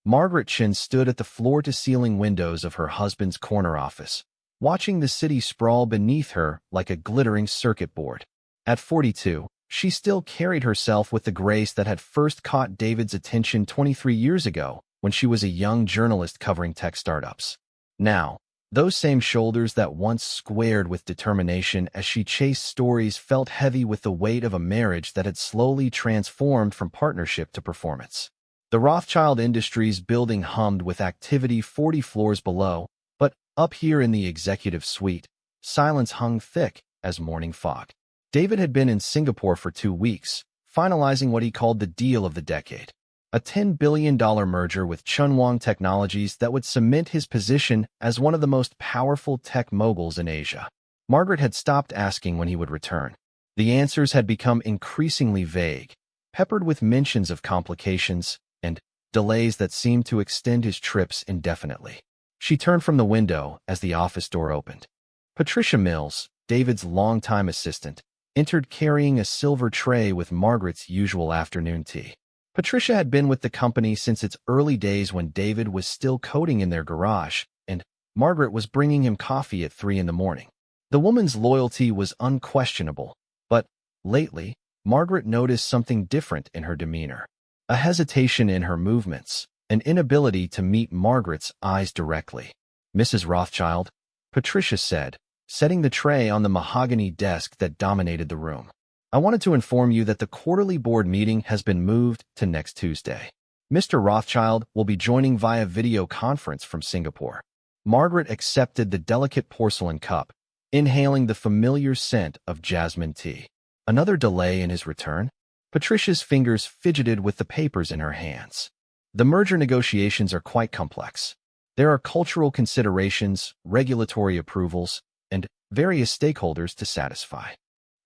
Margaret Chin stood at the floor-to-ceiling windows of her husband's corner office, watching the city sprawl beneath her like a glittering circuit board. At 42, she still carried herself with the grace that had first caught David's attention 23 years ago when she was a young journalist covering tech startups. Now, those same shoulders that once squared with determination as she chased stories felt heavy with the weight of a marriage that had slowly transformed from partnership to performance. The Rothschild Industries building hummed with activity 40 floors below, but up here in the executive suite, silence hung thick as morning fog. David had been in Singapore for 2 weeks, finalizing what he called the deal of the decade. A $10 billion merger with Chunwang Technologies that would cement his position as one of the most powerful tech moguls in Asia. Margaret had stopped asking when he would return. The answers had become increasingly vague, peppered with mentions of complications and delays that seemed to extend his trips indefinitely. She turned from the window as the office door opened. Patricia Mills, David's longtime assistant, entered carrying a silver tray with Margaret's usual afternoon tea. Patricia had been with the company since its early days when David was still coding in their garage, and Margaret was bringing him coffee at 3 in the morning. The woman's loyalty was unquestionable, but lately, Margaret noticed something different in her demeanor. A hesitation in her movements, an inability to meet Margaret's eyes directly. "Mrs. Rothschild," Patricia said, setting the tray on the mahogany desk that dominated the room. "I wanted to inform you that the quarterly board meeting has been moved to next Tuesday. Mr. Rothschild will be joining via video conference from Singapore." Margaret accepted the delicate porcelain cup, inhaling the familiar scent of jasmine tea. Another delay in his return? Patricia's fingers fidgeted with the papers in her hands. The merger negotiations are quite complex. There are cultural considerations, regulatory approvals, and various stakeholders to satisfy.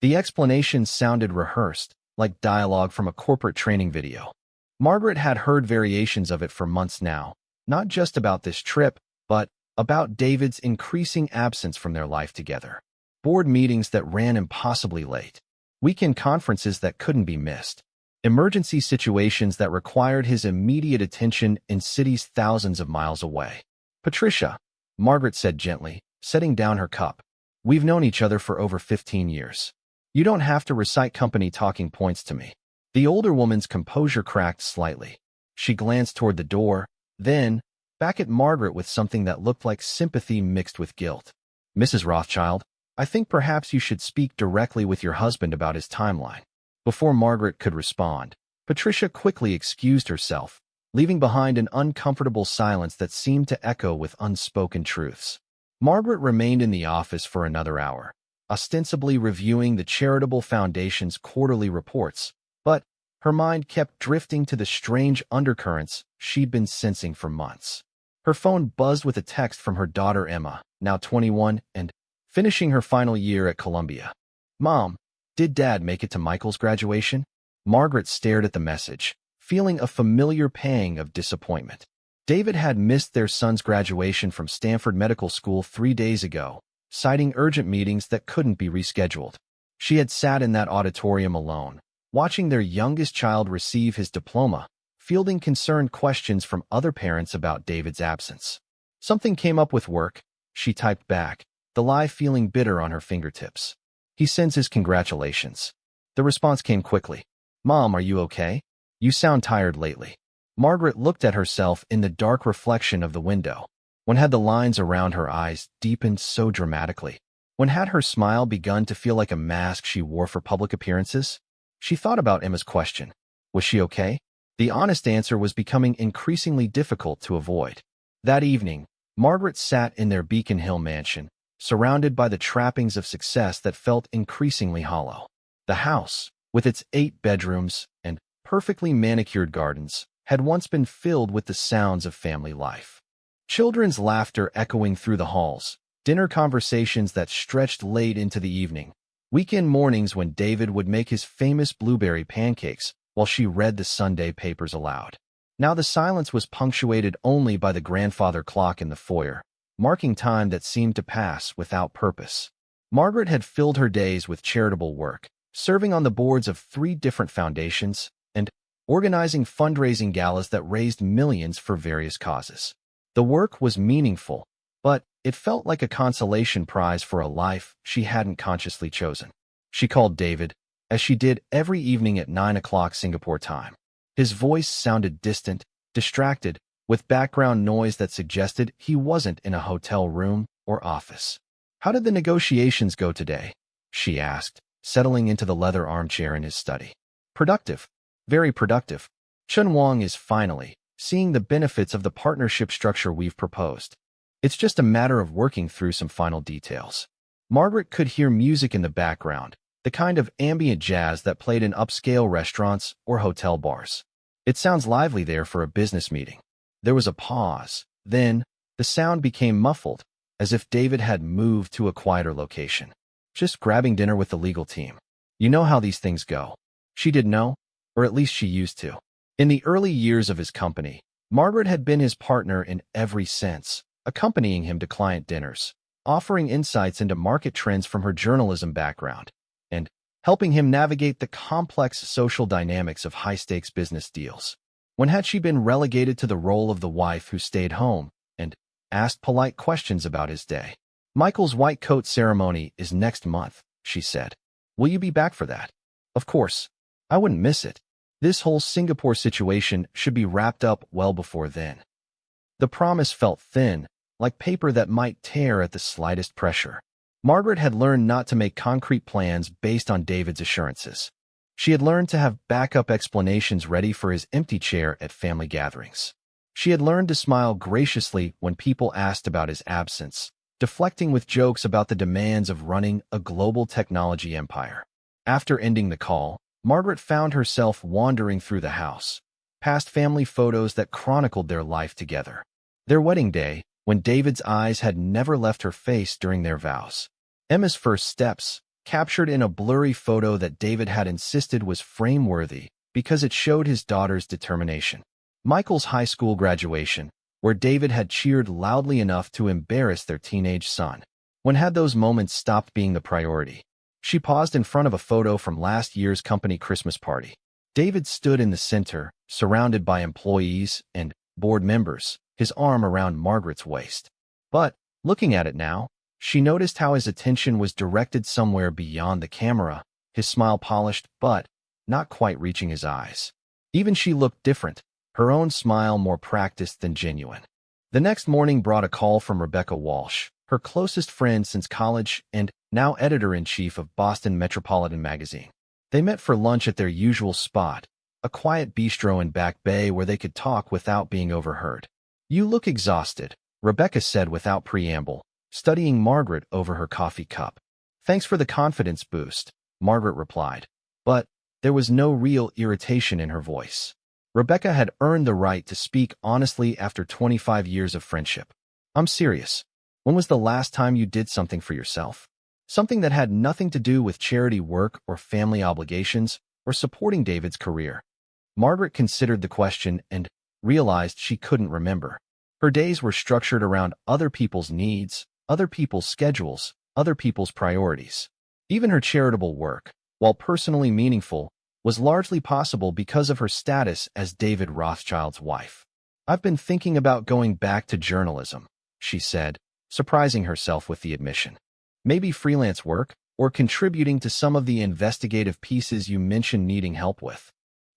The explanation sounded rehearsed, like dialogue from a corporate training video. Margaret had heard variations of it for months now, not just about this trip, but about David's increasing absence from their life together. Board meetings that ran impossibly late. Weekend conferences that couldn't be missed. Emergency situations that required his immediate attention in cities thousands of miles away. "Patricia," Margaret said gently, setting down her cup. "We've known each other for over 15 years. You don't have to recite company talking points to me." The older woman's composure cracked slightly. She glanced toward the door, then back at Margaret with something that looked like sympathy mixed with guilt. "Mrs. Rothschild, I think perhaps you should speak directly with your husband about his timeline." Before Margaret could respond, Patricia quickly excused herself, leaving behind an uncomfortable silence that seemed to echo with unspoken truths. Margaret remained in the office for another hour, ostensibly reviewing the charitable foundation's quarterly reports, but her mind kept drifting to the strange undercurrents she'd been sensing for months. Her phone buzzed with a text from her daughter Emma, now 21 and finishing her final year at Columbia. "Mom, did Dad make it to Michael's graduation?" Margaret stared at the message, feeling a familiar pang of disappointment. David had missed their son's graduation from Stanford Medical School 3 days ago, citing urgent meetings that couldn't be rescheduled. She had sat in that auditorium alone, watching their youngest child receive his diploma, fielding concerned questions from other parents about David's absence. "Something came up with work," she typed back, the lie feeling bitter on her fingertips. "He sends his congratulations." The response came quickly. "Mom, are you okay? You sound tired lately." Margaret looked at herself in the dark reflection of the window. When had the lines around her eyes deepened so dramatically? When had her smile begun to feel like a mask she wore for public appearances? She thought about Emma's question. Was she okay? The honest answer was becoming increasingly difficult to avoid. That evening, Margaret sat in their Beacon Hill mansion, surrounded by the trappings of success that felt increasingly hollow. The house, with its 8 bedrooms and perfectly manicured gardens, had once been filled with the sounds of family life. Children's laughter echoing through the halls, dinner conversations that stretched late into the evening, weekend mornings when David would make his famous blueberry pancakes while she read the Sunday papers aloud. Now the silence was punctuated only by the grandfather clock in the foyer, marking time that seemed to pass without purpose. Margaret had filled her days with charitable work, serving on the boards of 3 different foundations, and organizing fundraising galas that raised millions for various causes. The work was meaningful, but it felt like a consolation prize for a life she hadn't consciously chosen. She called David, as she did every evening at 9 o'clock Singapore time. His voice sounded distant, distracted, with background noise that suggested he wasn't in a hotel room or office. "How did the negotiations go today?" she asked, settling into the leather armchair in his study. "Productive. Very productive. Chun Wang is finally seeing the benefits of the partnership structure we've proposed. It's just a matter of working through some final details." Margaret could hear music in the background, the kind of ambient jazz that played in upscale restaurants or hotel bars. "It sounds lively there for a business meeting." There was a pause. Then, the sound became muffled, as if David had moved to a quieter location. "Just grabbing dinner with the legal team. You know how these things go." She did know, or at least she used to. In the early years of his company, Margaret had been his partner in every sense, accompanying him to client dinners, offering insights into market trends from her journalism background, and helping him navigate the complex social dynamics of high-stakes business deals. When had she been relegated to the role of the wife who stayed home and asked polite questions about his day? "Michael's white coat ceremony is next month," she said. "Will you be back for that?" "Of course. I wouldn't miss it. This whole Singapore situation should be wrapped up well before then." The promise felt thin, like paper that might tear at the slightest pressure. Margaret had learned not to make concrete plans based on David's assurances. She had learned to have backup explanations ready for his empty chair at family gatherings. She had learned to smile graciously when people asked about his absence, deflecting with jokes about the demands of running a global technology empire. After ending the call, Margaret found herself wandering through the house, past family photos that chronicled their life together. Their wedding day, when David's eyes had never left her face during their vows. Emma's first steps, captured in a blurry photo that David had insisted was frame-worthy because it showed his daughter's determination. Michael's high school graduation, where David had cheered loudly enough to embarrass their teenage son. When had those moments stopped being the priority? She paused in front of a photo from last year's company Christmas party. David stood in the center, surrounded by employees and board members, his arm around Margaret's waist. But, looking at it now, she noticed how his attention was directed somewhere beyond the camera, his smile polished but not quite reaching his eyes. Even she looked different, her own smile more practiced than genuine. The next morning brought a call from Rebecca Walsh, her closest friend since college and now editor-in-chief of Boston Metropolitan Magazine. They met for lunch at their usual spot, a quiet bistro in Back Bay where they could talk without being overheard. "You look exhausted," Rebecca said without preamble, studying Margaret over her coffee cup. "Thanks for the confidence boost," Margaret replied. But there was no real irritation in her voice. Rebecca had earned the right to speak honestly after 25 years of friendship. "I'm serious. When was the last time you did something for yourself? Something that had nothing to do with charity work or family obligations or supporting David's career?" Margaret considered the question and realized she couldn't remember. Her days were structured around other people's needs, other people's schedules, other people's priorities. Even her charitable work, while personally meaningful, was largely possible because of her status as David Rothschild's wife. "I've been thinking about going back to journalism," she said, surprising herself with the admission. "Maybe freelance work, or contributing to some of the investigative pieces you mentioned needing help with."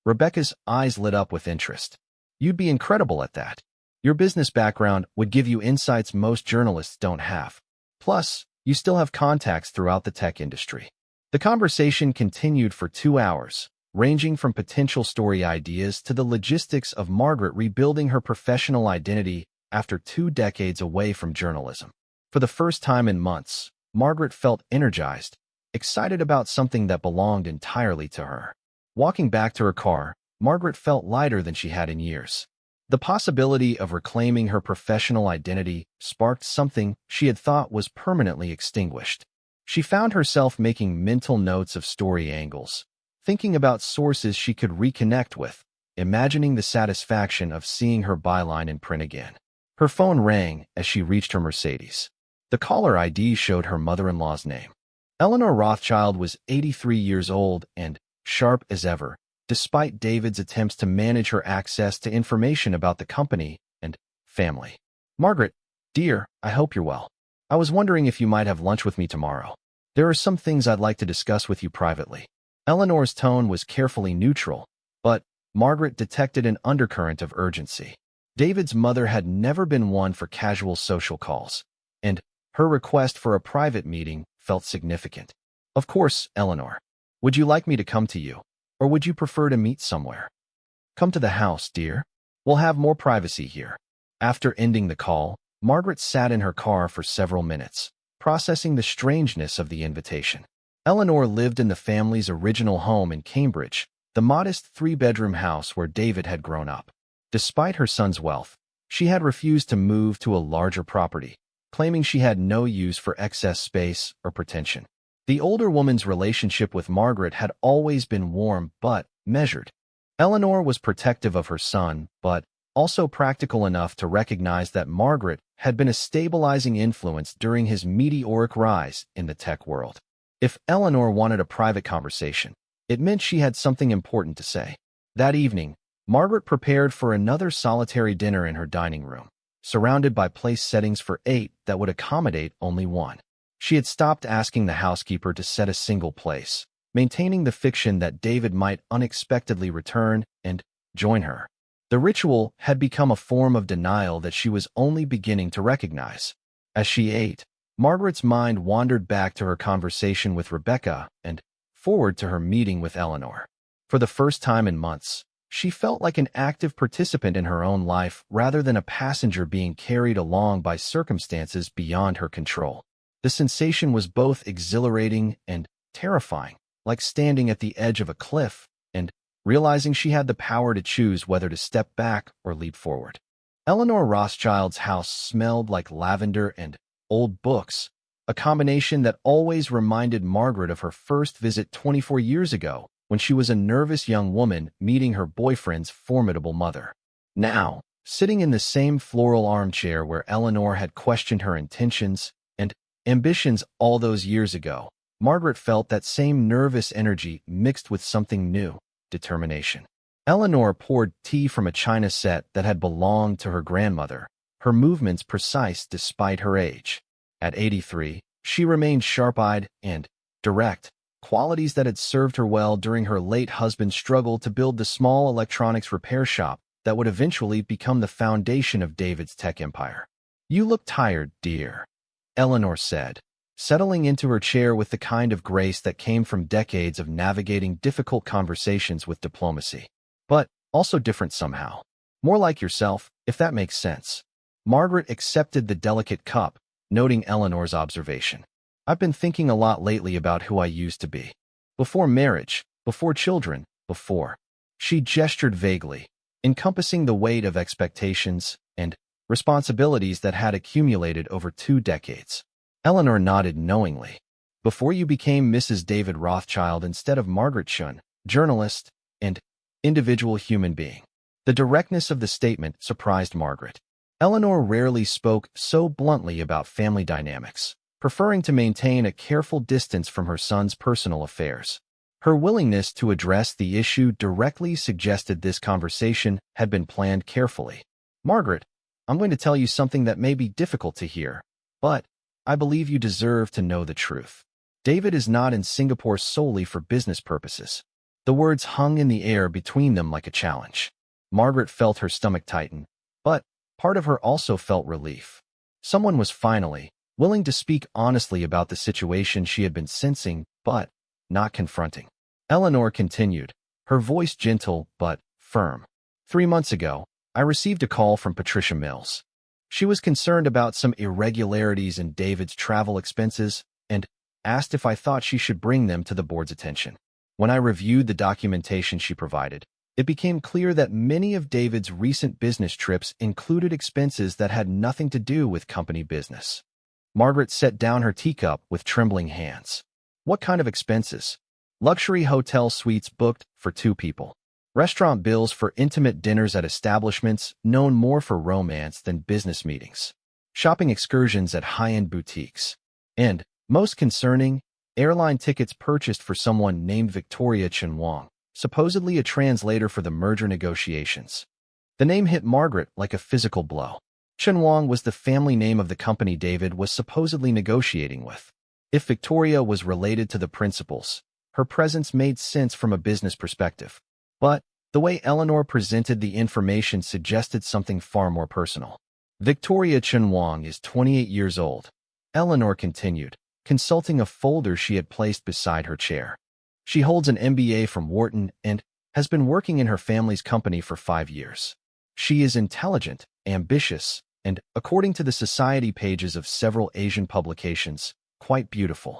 Rebecca's eyes lit up with interest. "You'd be incredible at that. Your business background would give you insights most journalists don't have. Plus, you still have contacts throughout the tech industry." The conversation continued for 2 hours, ranging from potential story ideas to the logistics of Margaret rebuilding her professional identity after 2 decades away from journalism. For the first time in months, Margaret felt energized, excited about something that belonged entirely to her. Walking back to her car, Margaret felt lighter than she had in years. The possibility of reclaiming her professional identity sparked something she had thought was permanently extinguished. She found herself making mental notes of story angles, thinking about sources she could reconnect with, imagining the satisfaction of seeing her byline in print again. Her phone rang as she reached her Mercedes. The caller ID showed her mother-in-law's name. Eleanor Rothschild was 83 years old and, sharp as ever, despite David's attempts to manage her access to information about the company and family. Margaret, dear, I hope you're well. I was wondering if you might have lunch with me tomorrow. There are some things I'd like to discuss with you privately. Eleanor's tone was carefully neutral, but Margaret detected an undercurrent of urgency. David's mother had never been one for casual social calls, and her request for a private meeting felt significant. Of course, Eleanor. Would you like me to come to you, or would you prefer to meet somewhere? Come to the house, dear. We'll have more privacy here. After ending the call, Margaret sat in her car for several minutes, processing the strangeness of the invitation. Eleanor lived in the family's original home in Cambridge, the modest three-bedroom house where David had grown up. Despite her son's wealth, she had refused to move to a larger property, claiming she had no use for excess space or pretension. The older woman's relationship with Margaret had always been warm but measured. Eleanor was protective of her son, but also practical enough to recognize that Margaret had been a stabilizing influence during his meteoric rise in the tech world. If Eleanor wanted a private conversation, it meant she had something important to say. That evening, Margaret prepared for another solitary dinner in her dining room, surrounded by place settings for 8 that would accommodate only one. She had stopped asking the housekeeper to set a single place, maintaining the fiction that David might unexpectedly return and join her. The ritual had become a form of denial that she was only beginning to recognize. As she ate, Margaret's mind wandered back to her conversation with Rebecca and forward to her meeting with Eleanor. For the first time in months, she felt like an active participant in her own life rather than a passenger being carried along by circumstances beyond her control. The sensation was both exhilarating and terrifying, like standing at the edge of a cliff and realizing she had the power to choose whether to step back or leap forward. Eleanor Rothschild's house smelled like lavender and old books, a combination that always reminded Margaret of her first visit 24 years ago when she was a nervous young woman meeting her boyfriend's formidable mother. Now, sitting in the same floral armchair where Eleanor had questioned her intentions and ambitions all those years ago, Margaret felt that same nervous energy mixed with something new, determination. Eleanor poured tea from a china set that had belonged to her grandmother, her movements precise despite her age. At 83, she remained sharp-eyed and direct, qualities that had served her well during her late husband's struggle to build the small electronics repair shop that would eventually become the foundation of David's tech empire. "You look tired, dear," Eleanor said, settling into her chair with the kind of grace that came from decades of navigating difficult conversations with diplomacy. But also different somehow. More like yourself, if that makes sense. Margaret accepted the delicate cup, noting Eleanor's observation. "I've been thinking a lot lately about who I used to be. Before marriage, before children, before." She gestured vaguely, encompassing the weight of expectations and responsibilities that had accumulated over 2 decades. Eleanor nodded knowingly. "Before you became Mrs. David Rothschild instead of Margaret Shun, journalist and individual human being." The directness of the statement surprised Margaret. Eleanor rarely spoke so bluntly about family dynamics, preferring to maintain a careful distance from her son's personal affairs. Her willingness to address the issue directly suggested this conversation had been planned carefully. "Margaret, I'm going to tell you something that may be difficult to hear, but I believe you deserve to know the truth. David is not in Singapore solely for business purposes." The words hung in the air between them like a challenge. Margaret felt her stomach tighten, but part of her also felt relief. Someone was finally willing to speak honestly about the situation she had been sensing but not confronting. Eleanor continued, her voice gentle but firm. 3 months ago, I received a call from Patricia Mills. She was concerned about some irregularities in David's travel expenses and asked if I thought she should bring them to the board's attention. When I reviewed the documentation she provided, it became clear that many of David's recent business trips included expenses that had nothing to do with company business. Margaret set down her teacup with trembling hands. "What kind of expenses?" "Luxury hotel suites booked for 2 people. Restaurant bills for intimate dinners at establishments known more for romance than business meetings. Shopping excursions at high-end boutiques. And, most concerning, airline tickets purchased for someone named Victoria Chen Wang, supposedly a translator for the merger negotiations. The name hit Margaret like a physical blow. Chunwang was the family name of the company David was supposedly negotiating with. If Victoria was related to the principals, her presence made sense from a business perspective. But the way Eleanor presented the information suggested something far more personal. Victoria Chunwang is 28 years old. Eleanor continued, consulting a folder she had placed beside her chair. She holds an MBA from Wharton and has been working in her family's company for 5 years. She is intelligent, ambitious, and, according to the society pages of several Asian publications, quite beautiful.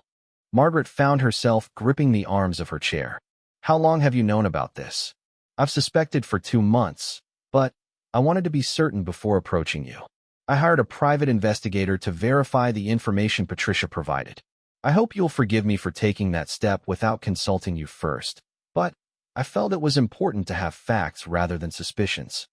Margaret found herself gripping the arms of her chair. How long have you known about this? I've suspected for 2 months, but I wanted to be certain before approaching you. I hired a private investigator to verify the information Patricia provided. I hope you'll forgive me for taking that step without consulting you first, but I felt it was important to have facts rather than suspicions.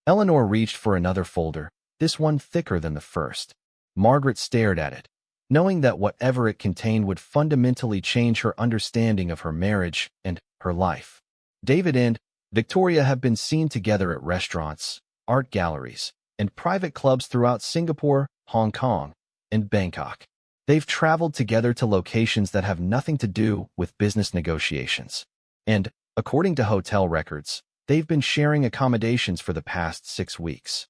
Eleanor reached for another folder, this one thicker than the first. Margaret stared at it, knowing that whatever it contained would fundamentally change her understanding of her marriage and her life. David and Victoria have been seen together at restaurants, art galleries, and private clubs throughout Singapore, Hong Kong, and Bangkok. They've traveled together to locations that have nothing to do with business negotiations. And, according to hotel records, they've been sharing accommodations for the past 6 weeks.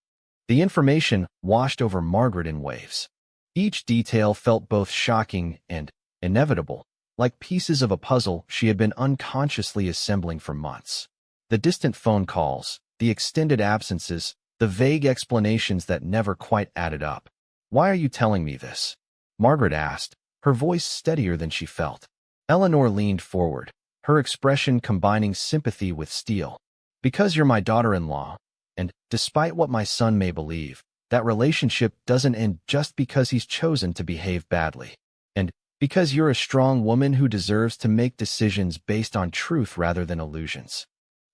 The information washed over Margaret in waves. Each detail felt both shocking and inevitable, like pieces of a puzzle she had been unconsciously assembling for months. The distant phone calls, the extended absences, the vague explanations that never quite added up. Why are you telling me this? Margaret asked, her voice steadier than she felt. Eleanor leaned forward, her expression combining sympathy with steel. Because you're my daughter-in-law, and despite what my son may believe, that relationship doesn't end just because he's chosen to behave badly. And because you're a strong woman who deserves to make decisions based on truth rather than illusions.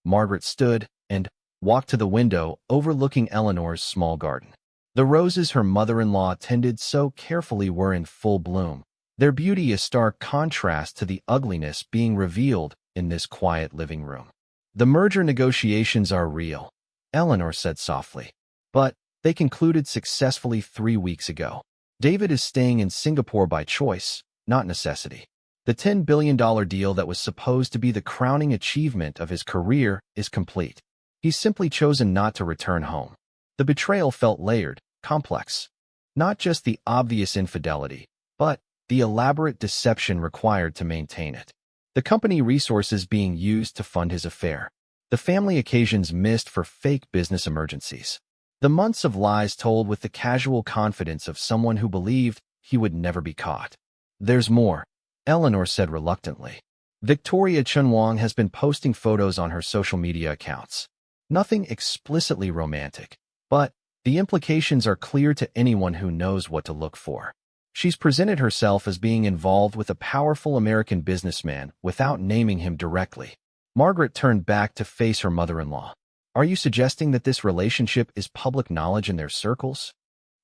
Margaret stood and walked to the window overlooking Eleanor's small garden. The roses her mother-in-law tended so carefully were in full bloom, their beauty a stark contrast to the ugliness being revealed in this quiet living room. The merger negotiations are real, Eleanor said softly. But they concluded successfully 3 weeks ago. David is staying in Singapore by choice, not necessity. The $10 billion deal that was supposed to be the crowning achievement of his career is complete. He's simply chosen not to return home. The betrayal felt layered, complex. Not just the obvious infidelity, but the elaborate deception required to maintain it. The company resources being used to fund his affair. The family occasions missed for fake business emergencies. The months of lies told with the casual confidence of someone who believed he would never be caught. There's more, Eleanor said reluctantly. Victoria Chunwang has been posting photos on her social media accounts. Nothing explicitly romantic, but the implications are clear to anyone who knows what to look for. She's presented herself as being involved with a powerful American businessman without naming him directly. Margaret turned back to face her mother-in-law. Are you suggesting that this relationship is public knowledge in their circles?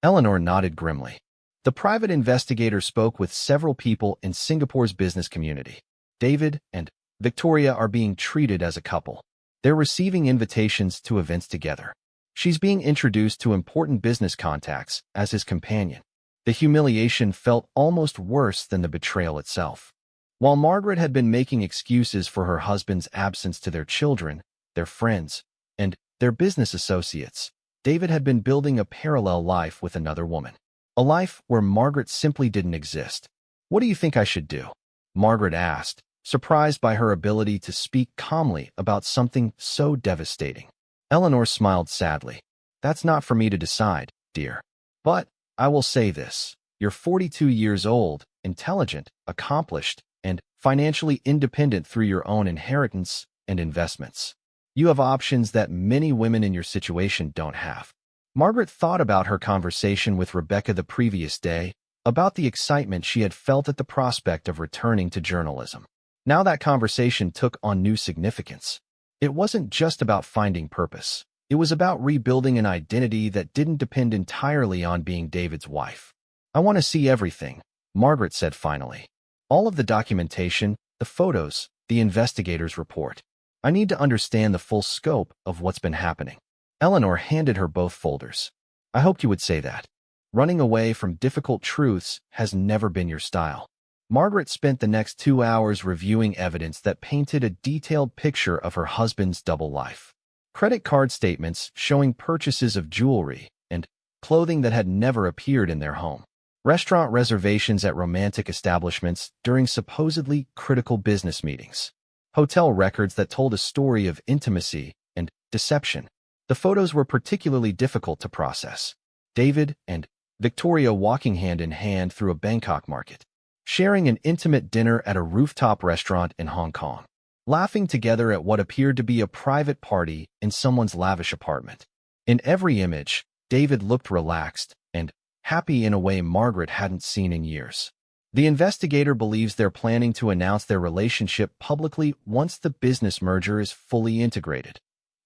Eleanor nodded grimly. The private investigator spoke with several people in Singapore's business community. David and Victoria are being treated as a couple. They're receiving invitations to events together. She's being introduced to important business contacts as his companion. The humiliation felt almost worse than the betrayal itself. While Margaret had been making excuses for her husband's absence to their children, their friends, and their business associates, David had been building a parallel life with another woman. A life where Margaret simply didn't exist. What do you think I should do? Margaret asked, surprised by her ability to speak calmly about something so devastating. Eleanor smiled sadly. That's not for me to decide, dear. But I will say this. You're 42 years old, intelligent, accomplished, and financially independent through your own inheritance and investments. You have options that many women in your situation don't have. Margaret thought about her conversation with Rebecca the previous day, about the excitement she had felt at the prospect of returning to journalism. Now that conversation took on new significance. It wasn't just about finding purpose. It was about rebuilding an identity that didn't depend entirely on being David's wife. I want to see everything, Margaret said finally. All of the documentation, the photos, the investigator's report. I need to understand the full scope of what's been happening. Eleanor handed her both folders. I hoped you would say that. Running away from difficult truths has never been your style. Margaret spent the next 2 hours reviewing evidence that painted a detailed picture of her husband's double life. Credit card statements showing purchases of jewelry and clothing that had never appeared in their home. Restaurant reservations at romantic establishments during supposedly critical business meetings. Hotel records that told a story of intimacy and deception. The photos were particularly difficult to process. David and Victoria walking hand in hand through a Bangkok market, sharing an intimate dinner at a rooftop restaurant in Hong Kong, laughing together at what appeared to be a private party in someone's lavish apartment. In every image, David looked relaxed and happy in a way Margaret hadn't seen in years. The investigator believes they're planning to announce their relationship publicly once the business merger is fully integrated,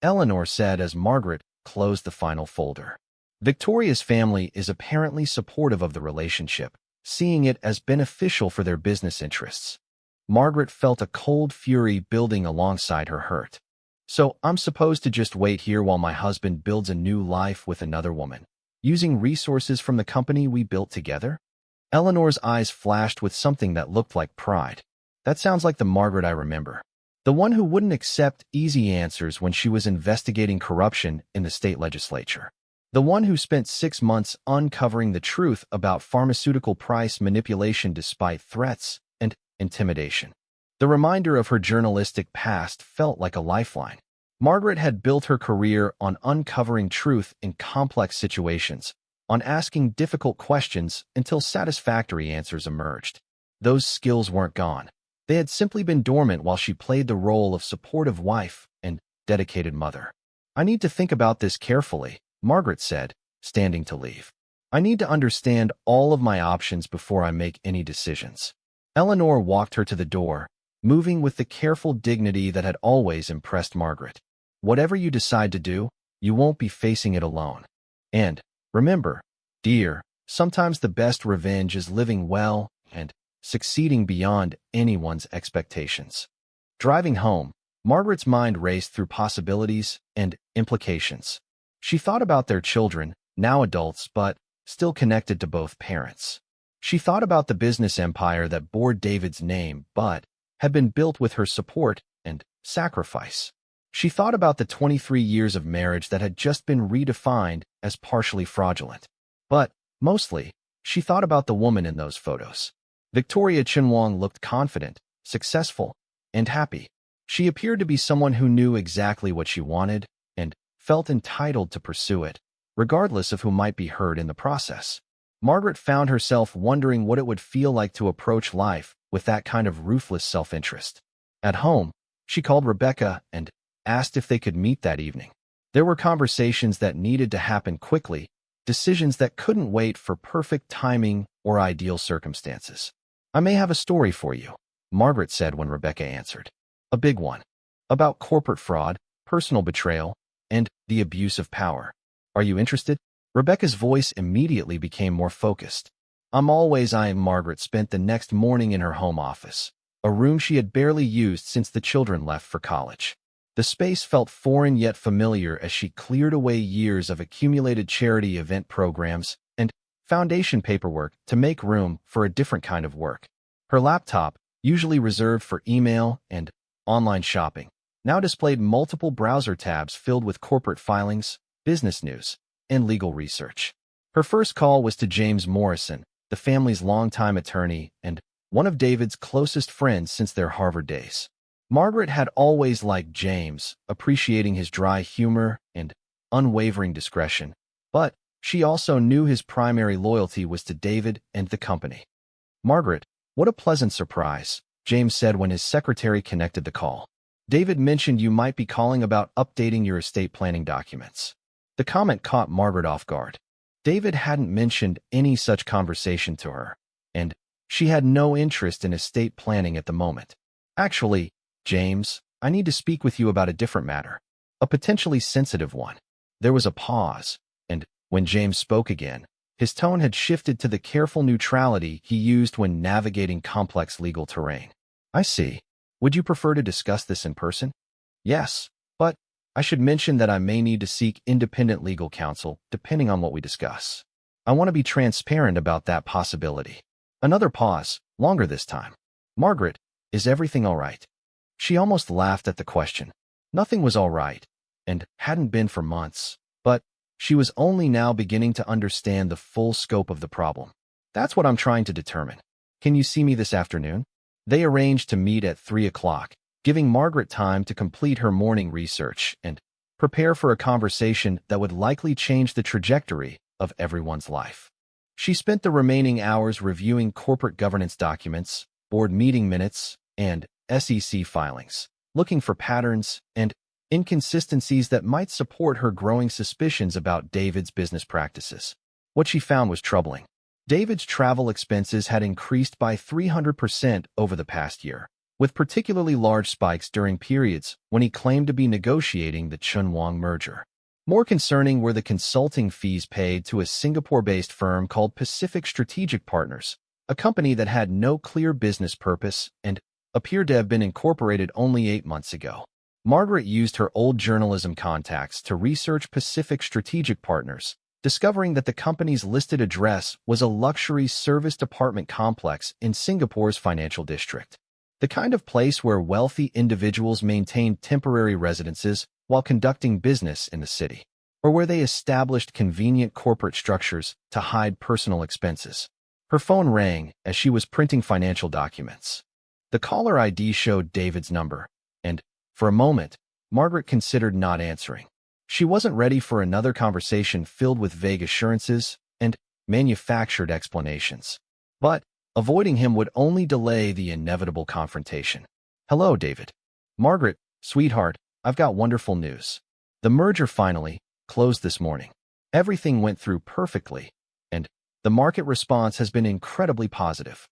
Eleanor said as Margaret closed the final folder. Victoria's family is apparently supportive of the relationship, seeing it as beneficial for their business interests. Margaret felt a cold fury building alongside her hurt. So I'm supposed to just wait here while my husband builds a new life with another woman, using resources from the company we built together? Eleanor's eyes flashed with something that looked like pride. That sounds like the Margaret I remember. The one who wouldn't accept easy answers when she was investigating corruption in the state legislature. The one who spent 6 months uncovering the truth about pharmaceutical price manipulation despite threats and intimidation. The reminder of her journalistic past felt like a lifeline. Margaret had built her career on uncovering truth in complex situations, on asking difficult questions until satisfactory answers emerged. Those skills weren't gone. They had simply been dormant while she played the role of supportive wife and dedicated mother. I need to think about this carefully, Margaret said, standing to leave. I need to understand all of my options before I make any decisions. Eleanor walked her to the door, moving with the careful dignity that had always impressed Margaret. Whatever you decide to do, you won't be facing it alone. And remember, dear, sometimes the best revenge is living well and succeeding beyond anyone's expectations. Driving home, Margaret's mind raced through possibilities and implications. She thought about their children, now adults but still connected to both parents. She thought about the business empire that bore David's name but had been built with her support and sacrifice. She thought about the 23 years of marriage that had just been redefined as partially fraudulent. But, mostly, she thought about the woman in those photos. Victoria Chinwang looked confident, successful, and happy. She appeared to be someone who knew exactly what she wanted and felt entitled to pursue it, regardless of who might be hurt in the process. Margaret found herself wondering what it would feel like to approach life with that kind of ruthless self-interest. At home, she called Rebecca and asked if they could meet that evening. There were conversations that needed to happen quickly, decisions that couldn't wait for perfect timing or ideal circumstances. I may have a story for you, Margaret said when Rebecca answered. A big one. About corporate fraud, personal betrayal, and the abuse of power. Are you interested? Rebecca's voice immediately became more focused. Margaret spent the next morning in her home office, a room she had barely used since the children left for college. The space felt foreign yet familiar as she cleared away years of accumulated charity event programs and foundation paperwork to make room for a different kind of work. Her laptop, usually reserved for email and online shopping, now displayed multiple browser tabs filled with corporate filings, business news, and legal research. Her first call was to James Morrison, the family's longtime attorney and one of David's closest friends since their Harvard days. Margaret had always liked James, appreciating his dry humor and unwavering discretion, but she also knew his primary loyalty was to David and the company. Margaret, what a pleasant surprise, James said when his secretary connected the call. David mentioned you might be calling about updating your estate planning documents. The comment caught Margaret off guard. David hadn't mentioned any such conversation to her, and she had no interest in estate planning at the moment. Actually, James, I need to speak with you about a different matter, a potentially sensitive one. There was a pause, and when James spoke again, his tone had shifted to the careful neutrality he used when navigating complex legal terrain. I see. Would you prefer to discuss this in person? Yes, but I should mention that I may need to seek independent legal counsel depending on what we discuss. I want to be transparent about that possibility. Another pause, longer this time. Margaret, is everything all right? She almost laughed at the question. Nothing was all right, and hadn't been for months, but she was only now beginning to understand the full scope of the problem. That's what I'm trying to determine. Can you see me this afternoon? They arranged to meet at 3 o'clock, giving Margaret time to complete her morning research and prepare for a conversation that would likely change the trajectory of everyone's life. She spent the remaining hours reviewing corporate governance documents, board meeting minutes, and SEC filings, looking for patterns and inconsistencies that might support her growing suspicions about David's business practices. What she found was troubling. David's travel expenses had increased by 300% over the past year, with particularly large spikes during periods when he claimed to be negotiating the Chunwang merger. More concerning were the consulting fees paid to a Singapore-based firm called Pacific Strategic Partners, a company that had no clear business purpose and appeared to have been incorporated only 8 months ago. Margaret used her old journalism contacts to research Pacific Strategic Partners, discovering that the company's listed address was a luxury serviced apartment complex in Singapore's financial district, the kind of place where wealthy individuals maintained temporary residences while conducting business in the city, or where they established convenient corporate structures to hide personal expenses. Her phone rang as she was printing financial documents. The caller ID showed David's number, and, for a moment, Margaret considered not answering. She wasn't ready for another conversation filled with vague assurances and manufactured explanations. But avoiding him would only delay the inevitable confrontation. "Hello, David." "Margaret, sweetheart, I've got wonderful news. The merger finally closed this morning. Everything went through perfectly, and the market response has been incredibly positive."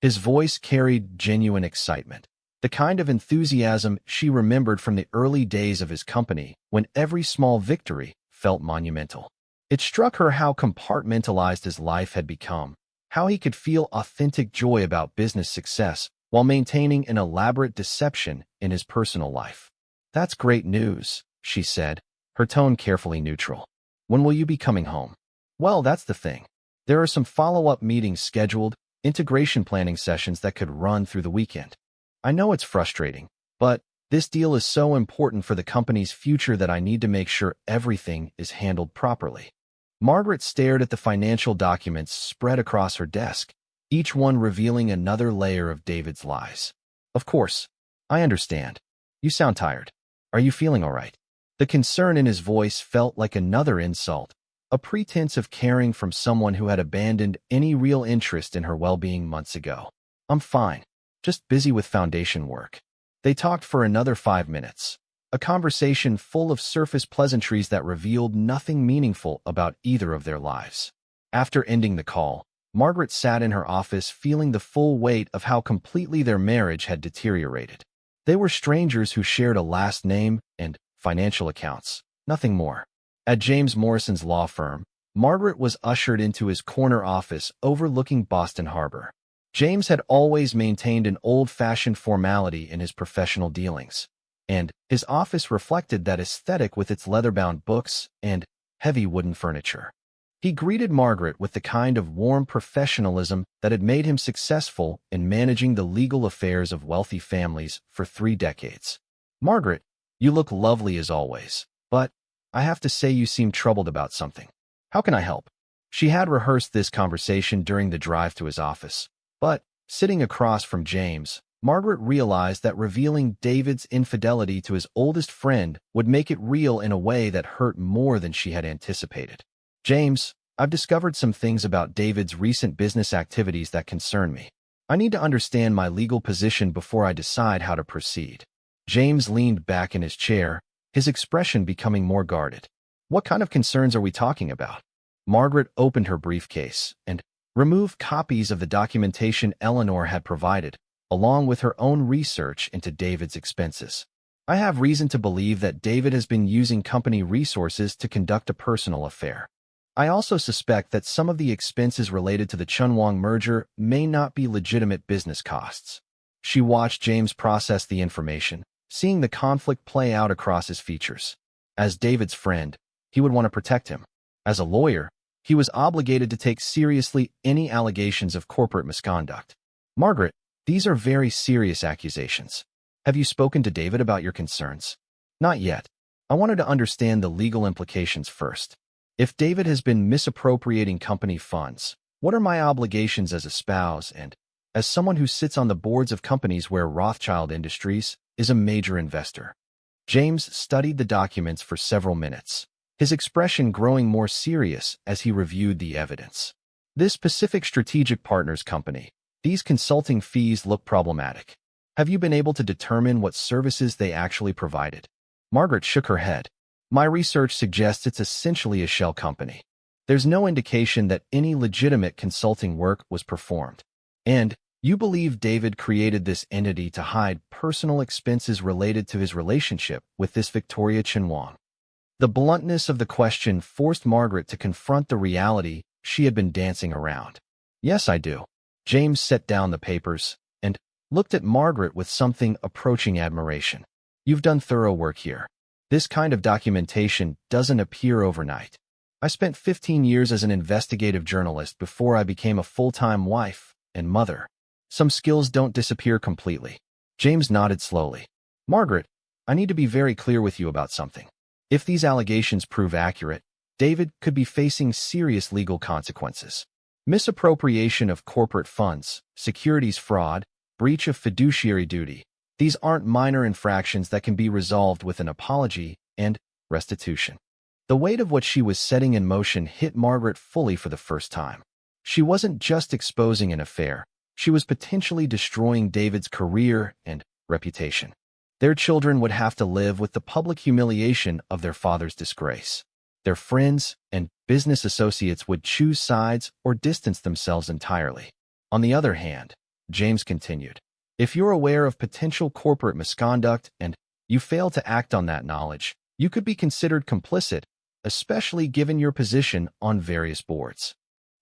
His voice carried genuine excitement, the kind of enthusiasm she remembered from the early days of his company when every small victory felt monumental. It struck her how compartmentalized his life had become, how he could feel authentic joy about business success while maintaining an elaborate deception in his personal life. "That's great news," she said, her tone carefully neutral. "When will you be coming home?" "Well, that's the thing. There are some follow-up meetings scheduled, integration planning sessions that could run through the weekend. I know it's frustrating, but this deal is so important for the company's future that I need to make sure everything is handled properly." Margaret stared at the financial documents spread across her desk, each one revealing another layer of David's lies. "Of course, I understand. You sound tired. Are you feeling all right?" The concern in his voice felt like another insult, a pretense of caring from someone who had abandoned any real interest in her well-being months ago. "I'm fine. Just busy with foundation work." They talked for another 5 minutes, a conversation full of surface pleasantries that revealed nothing meaningful about either of their lives. After ending the call, Margaret sat in her office feeling the full weight of how completely their marriage had deteriorated. They were strangers who shared a last name and financial accounts, nothing more. At James Morrison's law firm, Margaret was ushered into his corner office overlooking Boston Harbor. James had always maintained an old-fashioned formality in his professional dealings, and his office reflected that aesthetic with its leather-bound books and heavy wooden furniture. He greeted Margaret with the kind of warm professionalism that had made him successful in managing the legal affairs of wealthy families for 3 decades. "Margaret, you look lovely as always, but I have to say you seem troubled about something. How can I help?" She had rehearsed this conversation during the drive to his office, but sitting across from James, Margaret realized that revealing David's infidelity to his oldest friend would make it real in a way that hurt more than she had anticipated. "James, I've discovered some things about David's recent business activities that concern me. I need to understand my legal position before I decide how to proceed." James leaned back in his chair, his expression becoming more guarded. "What kind of concerns are we talking about?" Margaret opened her briefcase and removed copies of the documentation Eleanor had provided, along with her own research into David's expenses. "I have reason to believe that David has been using company resources to conduct a personal affair. I also suspect that some of the expenses related to the Chunwang merger may not be legitimate business costs." She watched James process the information, seeing the conflict play out across his features. As David's friend, he would want to protect him. As a lawyer, he was obligated to take seriously any allegations of corporate misconduct. Margaret, these are very serious accusations. Have you spoken to David about your concerns? Not yet. I wanted to understand the legal implications first. If David has been misappropriating company funds, what are my obligations as a spouse and as someone who sits on the boards of companies where Rothschild Industries is a major investor? James studied the documents for several minutes, his expression growing more serious as he reviewed the evidence. This Pacific Strategic Partners company, these consulting fees look problematic. Have you been able to determine what services they actually provided? Margaret shook her head. My research suggests it's essentially a shell company. There's no indication that any legitimate consulting work was performed. And you believe David created this entity to hide personal expenses related to his relationship with this Victoria Chinwang. The bluntness of the question forced Margaret to confront the reality she had been dancing around. Yes, I do. James set down the papers and looked at Margaret with something approaching admiration. You've done thorough work here. This kind of documentation doesn't appear overnight. I spent 15 years as an investigative journalist before I became a full-time wife and mother. Some skills don't disappear completely. James nodded slowly. Margaret, I need to be very clear with you about something. If these allegations prove accurate, David could be facing serious legal consequences. Misappropriation of corporate funds, securities fraud, breach of fiduciary duty. These aren't minor infractions that can be resolved with an apology and restitution. The weight of what she was setting in motion hit Margaret fully for the first time. She wasn't just exposing an affair. She was potentially destroying David's career and reputation. Their children would have to live with the public humiliation of their father's disgrace. Their friends and business associates would choose sides or distance themselves entirely. On the other hand, James continued, if you're aware of potential corporate misconduct and you fail to act on that knowledge, you could be considered complicit, especially given your position on various boards.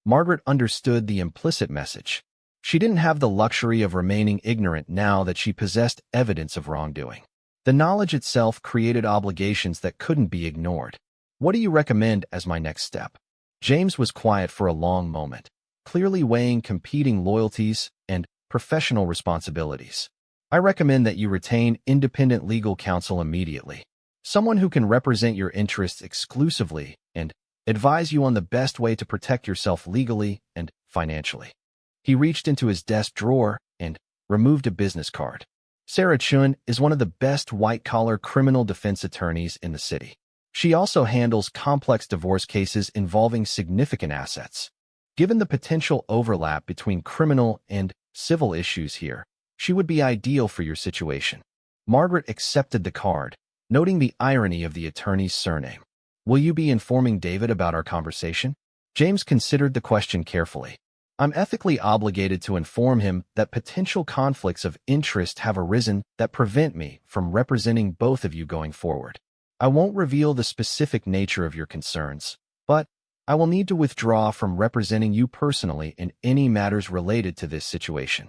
Margaret understood the implicit message. She didn't have the luxury of remaining ignorant now that she possessed evidence of wrongdoing. The knowledge itself created obligations that couldn't be ignored. What do you recommend as my next step? James was quiet for a long moment, clearly weighing competing loyalties and professional responsibilities. I recommend that you retain independent legal counsel immediately. Someone who can represent your interests exclusively and advise you on the best way to protect yourself legally and financially. He reached into his desk drawer and removed a business card. Sarah Chun is one of the best white-collar criminal defense attorneys in the city. She also handles complex divorce cases involving significant assets. Given the potential overlap between criminal and civil issues here, she would be ideal for your situation. Margaret accepted the card, noting the irony of the attorney's surname. Will you be informing David about our conversation? James considered the question carefully. I'm ethically obligated to inform him that potential conflicts of interest have arisen that prevent me from representing both of you going forward. I won't reveal the specific nature of your concerns, but I will need to withdraw from representing you personally in any matters related to this situation.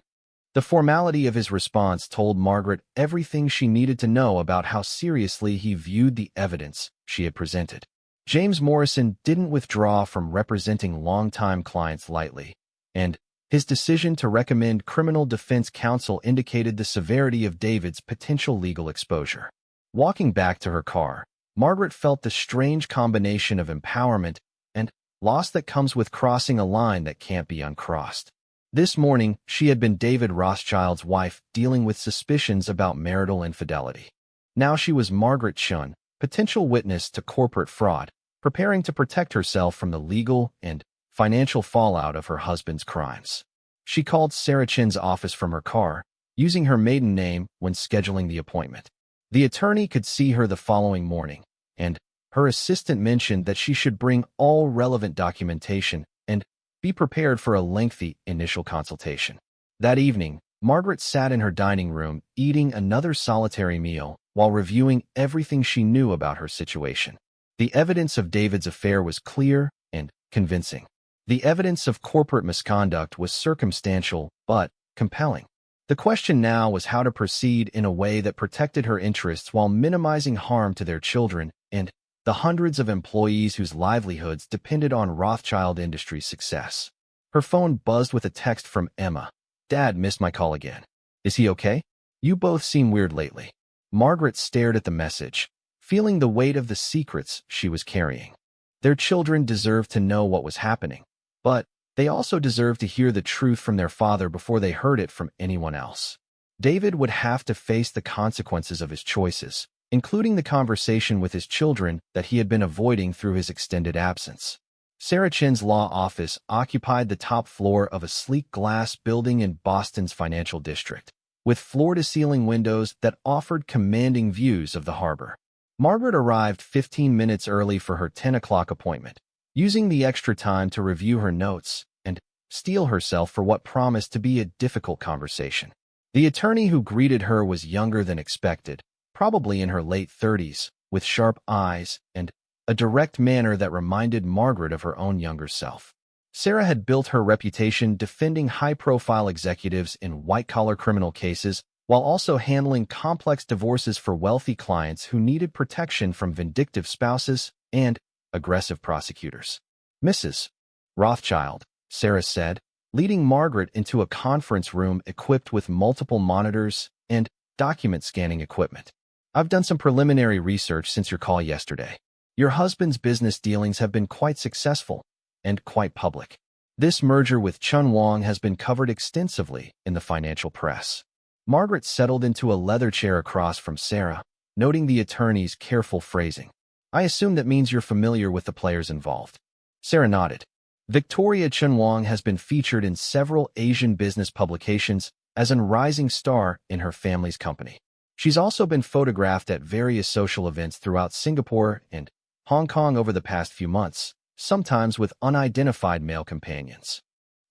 The formality of his response told Margaret everything she needed to know about how seriously he viewed the evidence she had presented. James Morrison didn't withdraw from representing longtime clients lightly, and his decision to recommend criminal defense counsel indicated the severity of David's potential legal exposure. Walking back to her car, Margaret felt the strange combination of empowerment and loss that comes with crossing a line that can't be uncrossed. This morning, she had been David Rothschild's wife dealing with suspicions about marital infidelity. Now she was Margaret Chun, potential witness to corporate fraud, preparing to protect herself from the legal and financial fallout of her husband's crimes. She called Sarah Chin's office from her car, using her maiden name when scheduling the appointment. The attorney could see her the following morning, and her assistant mentioned that she should bring all relevant documentation and be prepared for a lengthy initial consultation. That evening, Margaret sat in her dining room eating another solitary meal while reviewing everything she knew about her situation. The evidence of David's affair was clear and convincing. The evidence of corporate misconduct was circumstantial but compelling. The question now was how to proceed in a way that protected her interests while minimizing harm to their children and the hundreds of employees whose livelihoods depended on Rothschild Industries' success. Her phone buzzed with a text from Emma. "Dad missed my call again. Is he okay? You both seem weird lately." Margaret stared at the message, feeling the weight of the secrets she was carrying. Their children deserved to know what was happening, but they also deserved to hear the truth from their father before they heard it from anyone else. David would have to face the consequences of his choices, including the conversation with his children that he had been avoiding through his extended absence. Sarah Chin's law office occupied the top floor of a sleek glass building in Boston's financial district, with floor-to-ceiling windows that offered commanding views of the harbor. Margaret arrived 15 minutes early for her 10 o'clock appointment, using the extra time to review her notes and steel herself for what promised to be a difficult conversation. The attorney who greeted her was younger than expected, probably in her late 30s, with sharp eyes and a direct manner that reminded Margaret of her own younger self. Sarah had built her reputation defending high-profile executives in white-collar criminal cases while also handling complex divorces for wealthy clients who needed protection from vindictive spouses and aggressive prosecutors. "Mrs. Rothschild," Sarah said, leading Margaret into a conference room equipped with multiple monitors and document scanning equipment. "I've done some preliminary research since your call yesterday. Your husband's business dealings have been quite successful and quite public. This merger with Chun Wong has been covered extensively in the financial press." Margaret settled into a leather chair across from Sarah, noting the attorney's careful phrasing. "I assume that means you're familiar with the players involved." Sarah nodded. Victoria Chun Wong has been featured in several Asian business publications as a rising star in her family's company. She's also been photographed at various social events throughout Singapore and Hong Kong over the past few months, sometimes with unidentified male companions.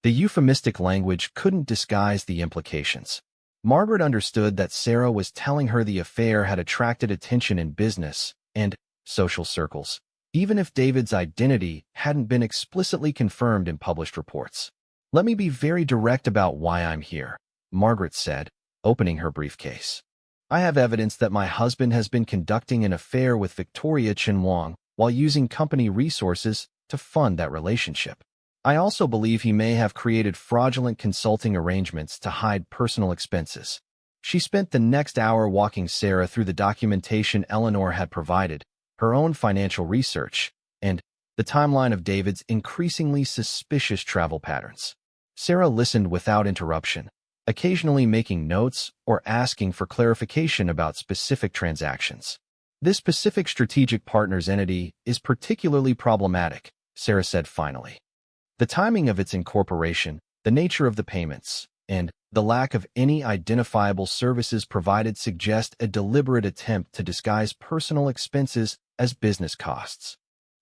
The euphemistic language couldn't disguise the implications. Margaret understood that Sarah was telling her the affair had attracted attention in business and social circles, even if David's identity hadn't been explicitly confirmed in published reports. "Let me be very direct about why I'm here," Margaret said, opening her briefcase. "I have evidence that my husband has been conducting an affair with Victoria Chun Wong while using company resources to fund that relationship. I also believe he may have created fraudulent consulting arrangements to hide personal expenses." She spent the next hour walking Sarah through the documentation Eleanor had provided, her own financial research, and the timeline of David's increasingly suspicious travel patterns. Sarah listened without interruption, occasionally making notes or asking for clarification about specific transactions. "This Pacific Strategic Partners entity is particularly problematic," Sarah said finally. "The timing of its incorporation, the nature of the payments, and the lack of any identifiable services provided suggest a deliberate attempt to disguise personal expenses as business costs."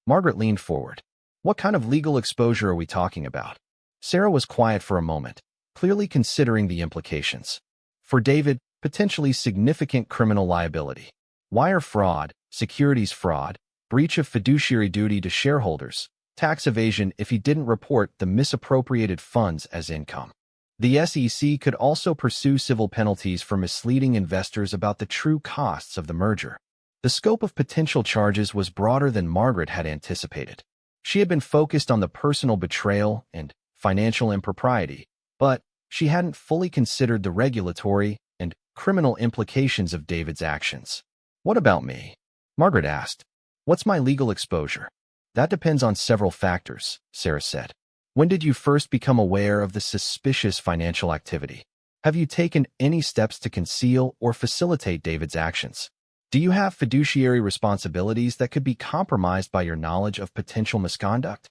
Margaret leaned forward. "What kind of legal exposure are we talking about?" Sarah was quiet for a moment, clearly considering the implications. For David, potentially significant criminal liability. Wire fraud, securities fraud, breach of fiduciary duty to shareholders, tax evasion if he didn't report the misappropriated funds as income. The SEC could also pursue civil penalties for misleading investors about the true costs of the merger. The scope of potential charges was broader than Margaret had anticipated. She had been focused on the personal betrayal and financial impropriety, but she hadn't fully considered the regulatory and criminal implications of David's actions. "What about me?" Margaret asked. "What's my legal exposure?" "That depends on several factors," Sarah said. "When did you first become aware of the suspicious financial activity? Have you taken any steps to conceal or facilitate David's actions? Do you have fiduciary responsibilities that could be compromised by your knowledge of potential misconduct?"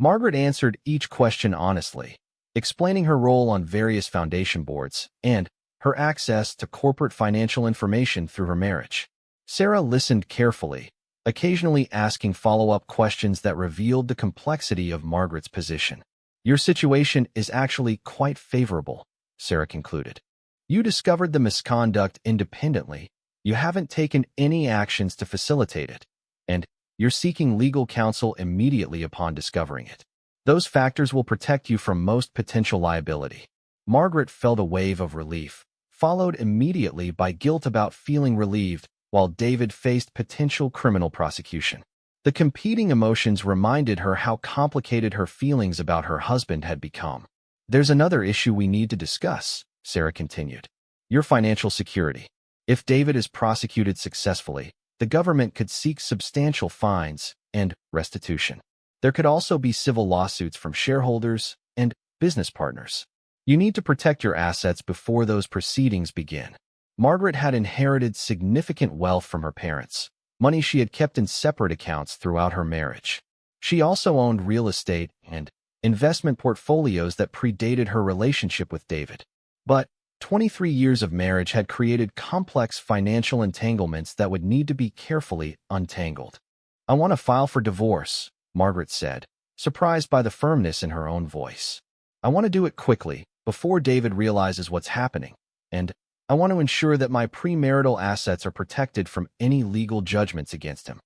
Margaret answered each question honestly, explaining her role on various foundation boards and her access to corporate financial information through her marriage. Sarah listened carefully, occasionally asking follow-up questions that revealed the complexity of Margaret's position. "Your situation is actually quite favorable," Sarah concluded. "You discovered the misconduct independently, you haven't taken any actions to facilitate it, and you're seeking legal counsel immediately upon discovering it. Those factors will protect you from most potential liability." Margaret felt a wave of relief, followed immediately by guilt about feeling relieved, while David faced potential criminal prosecution. The competing emotions reminded her how complicated her feelings about her husband had become. "There's another issue we need to discuss," Sarah continued. "Your financial security. If David is prosecuted successfully, the government could seek substantial fines and restitution. There could also be civil lawsuits from shareholders and business partners. You need to protect your assets before those proceedings begin." Margaret had inherited significant wealth from her parents, money she had kept in separate accounts throughout her marriage. She also owned real estate and investment portfolios that predated her relationship with David. But 23 years of marriage had created complex financial entanglements that would need to be carefully untangled. "I want to file for divorce," Margaret said, surprised by the firmness in her own voice. "I want to do it quickly, before David realizes what's happening, and I want to ensure that my premarital assets are protected from any legal judgments against him."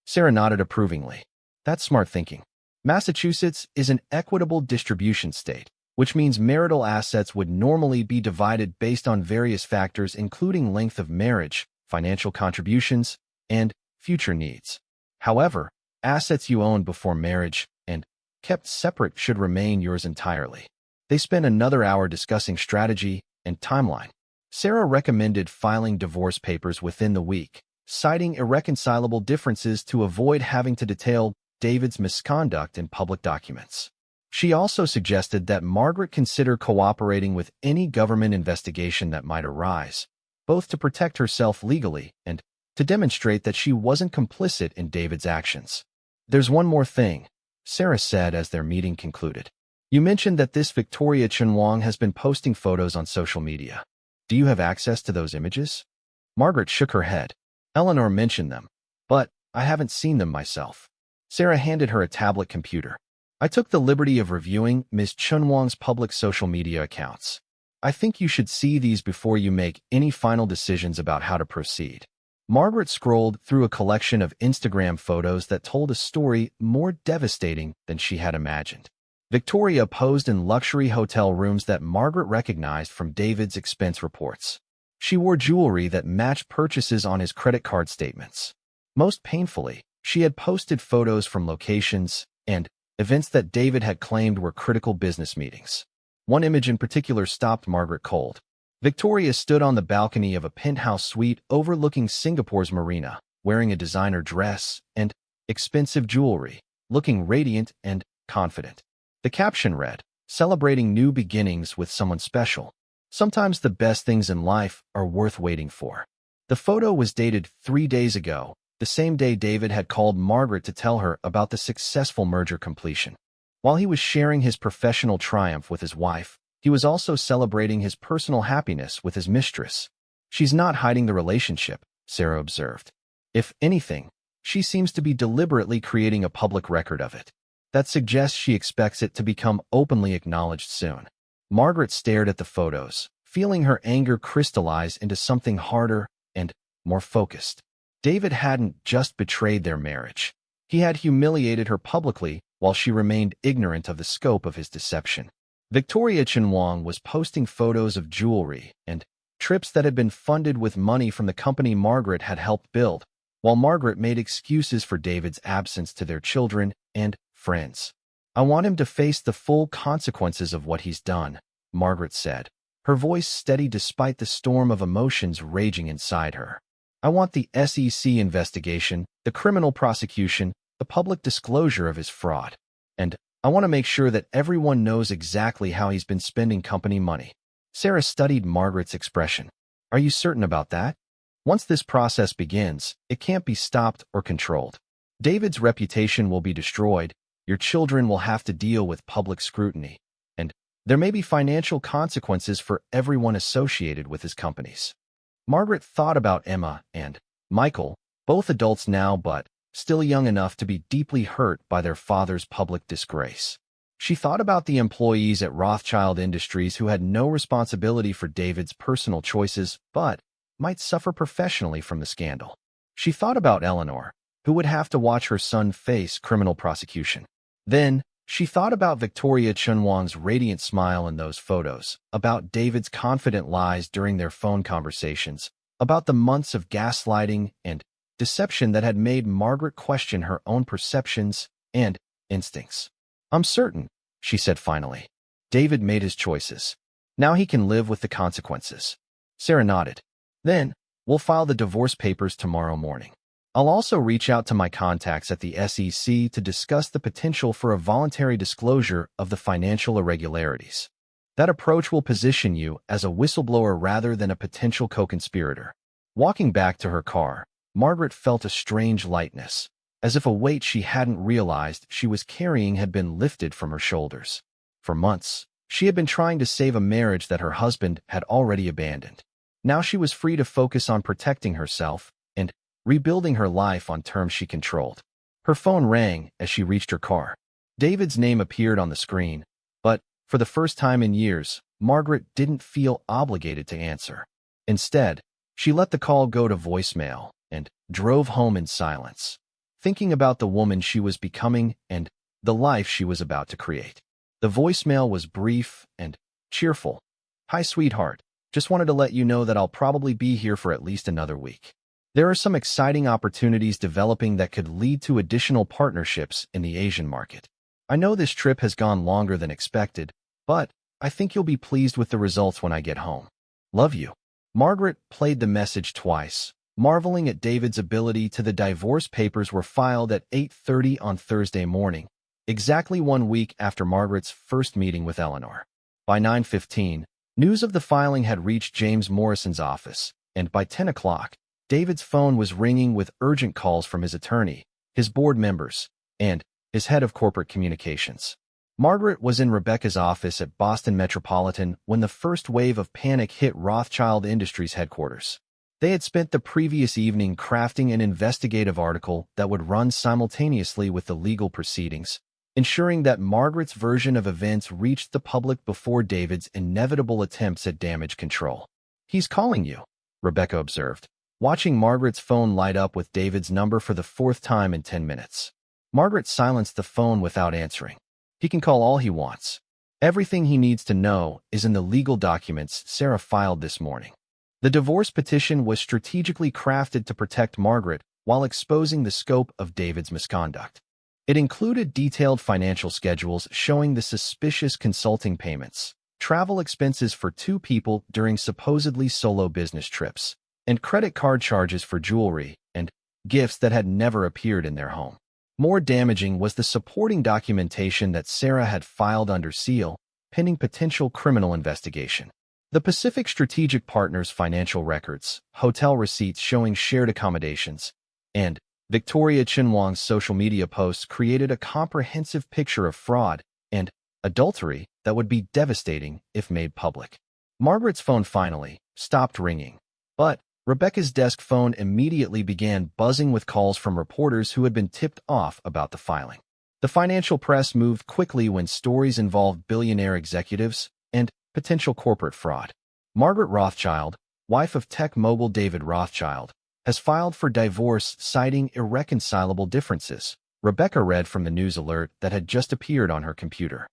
Sarah nodded approvingly. "That's smart thinking. Massachusetts is an equitable distribution state, which means marital assets would normally be divided based on various factors including length of marriage, financial contributions, and future needs. However, assets you owned before marriage and kept separate should remain yours entirely." They spent another hour discussing strategy and timeline. Sarah recommended filing divorce papers within the week, citing irreconcilable differences to avoid having to detail David's misconduct in public documents. She also suggested that Margaret consider cooperating with any government investigation that might arise, both to protect herself legally and to demonstrate that she wasn't complicit in David's actions. "There's one more thing," Sarah said as their meeting concluded. "You mentioned that this Victoria Chenwang has been posting photos on social media. Do you have access to those images?" Margaret shook her head. "Eleanor mentioned them, but I haven't seen them myself." Sarah handed her a tablet computer. "I took the liberty of reviewing Ms. Chenwang's public social media accounts. I think you should see these before you make any final decisions about how to proceed." Margaret scrolled through a collection of Instagram photos that told a story more devastating than she had imagined. Victoria posed in luxury hotel rooms that Margaret recognized from David's expense reports. She wore jewelry that matched purchases on his credit card statements. Most painfully, she had posted photos from locations and events that David had claimed were critical business meetings. One image in particular stopped Margaret cold. Victoria stood on the balcony of a penthouse suite overlooking Singapore's marina, wearing a designer dress and expensive jewelry, looking radiant and confident. The caption read, "Celebrating new beginnings with someone special. Sometimes the best things in life are worth waiting for." The photo was dated 3 days ago, the same day David had called Margaret to tell her about the successful merger completion. While he was sharing his professional triumph with his wife, he was also celebrating his personal happiness with his mistress. "She's not hiding the relationship," Sarah observed. "If anything, she seems to be deliberately creating a public record of it. That suggests she expects it to become openly acknowledged soon." Margaret stared at the photos, feeling her anger crystallize into something harder and more focused. David hadn't just betrayed their marriage. He had humiliated her publicly while she remained ignorant of the scope of his deception. Victoria Chenwang was posting photos of jewelry and trips that had been funded with money from the company Margaret had helped build, while Margaret made excuses for David's absence to their children and friends. "I want him to face the full consequences of what he's done," Margaret said, her voice steady despite the storm of emotions raging inside her. "I want the SEC investigation, the criminal prosecution, the public disclosure of his fraud. And I want to make sure that everyone knows exactly how he's been spending company money." Sarah studied Margaret's expression. "Are you certain about that? Once this process begins, it can't be stopped or controlled. David's reputation will be destroyed, your children will have to deal with public scrutiny, and there may be financial consequences for everyone associated with his companies." Margaret thought about Emma and Michael, both adults now but still young enough to be deeply hurt by their father's public disgrace. She thought about the employees at Rothschild Industries who had no responsibility for David's personal choices but might suffer professionally from the scandal. She thought about Eleanor, who would have to watch her son face criminal prosecution. Then, She thought about Victoria Chunwang's radiant smile in those photos, about David's confident lies during their phone conversations, about the months of gaslighting and deception that had made Margaret question her own perceptions and instincts. "I'm certain," she said finally. "David made his choices. Now he can live with the consequences." Sarah nodded. "Then, we'll file the divorce papers tomorrow morning. I'll also reach out to my contacts at the SEC to discuss the potential for a voluntary disclosure of the financial irregularities. That approach will position you as a whistleblower rather than a potential co-conspirator." Walking back to her car, Margaret felt a strange lightness, as if a weight she hadn't realized she was carrying had been lifted from her shoulders. For months, she had been trying to save a marriage that her husband had already abandoned. Now she was free to focus on protecting herself and rebuilding her life on terms she controlled. Her phone rang as she reached her car. David's name appeared on the screen, but for the first time in years, Margaret didn't feel obligated to answer. Instead, she let the call go to voicemail and drove home in silence, thinking about the woman she was becoming and the life she was about to create. The voicemail was brief and cheerful. "Hi, sweetheart. Just wanted to let you know that I'll probably be here for at least another week. There are some exciting opportunities developing that could lead to additional partnerships in the Asian market. I know this trip has gone longer than expected, but I think you'll be pleased with the results when I get home. Love you." Margaret played the message twice, marveling at David's ability to. The divorce papers were filed at 8:30 on Thursday morning, exactly 1 week after Margaret's first meeting with Eleanor. By 9:15, news of the filing had reached James Morrison's office, and by 10 o'clock, David's phone was ringing with urgent calls from his attorney, his board members, and his head of corporate communications. Margaret was in Rebecca's office at Boston Metropolitan when the first wave of panic hit Rothschild Industries headquarters. They had spent the previous evening crafting an investigative article that would run simultaneously with the legal proceedings, ensuring that Margaret's version of events reached the public before David's inevitable attempts at damage control. "He's calling you," Rebecca observed, watching Margaret's phone light up with David's number for the 4th time in 10 minutes. Margaret silenced the phone without answering. "He can call all he wants. Everything he needs to know is in the legal documents Sarah filed this morning." The divorce petition was strategically crafted to protect Margaret while exposing the scope of David's misconduct. It included detailed financial schedules showing the suspicious consulting payments, travel expenses for 2 people during supposedly solo business trips, and credit card charges for jewelry and gifts that had never appeared in their home. More damaging was the supporting documentation that Sarah had filed under seal, pending potential criminal investigation. The Pacific Strategic Partners' financial records, hotel receipts showing shared accommodations, and Victoria Chunwang's social media posts created a comprehensive picture of fraud and adultery that would be devastating if made public. Margaret's phone finally stopped ringing, but Rebecca's desk phone immediately began buzzing with calls from reporters who had been tipped off about the filing. The financial press moved quickly when stories involved billionaire executives and potential corporate fraud. Margaret Rothschild, wife of tech mogul David Rothschild, has filed for divorce citing irreconcilable differences, Rebecca read from the news alert that had just appeared on her computer.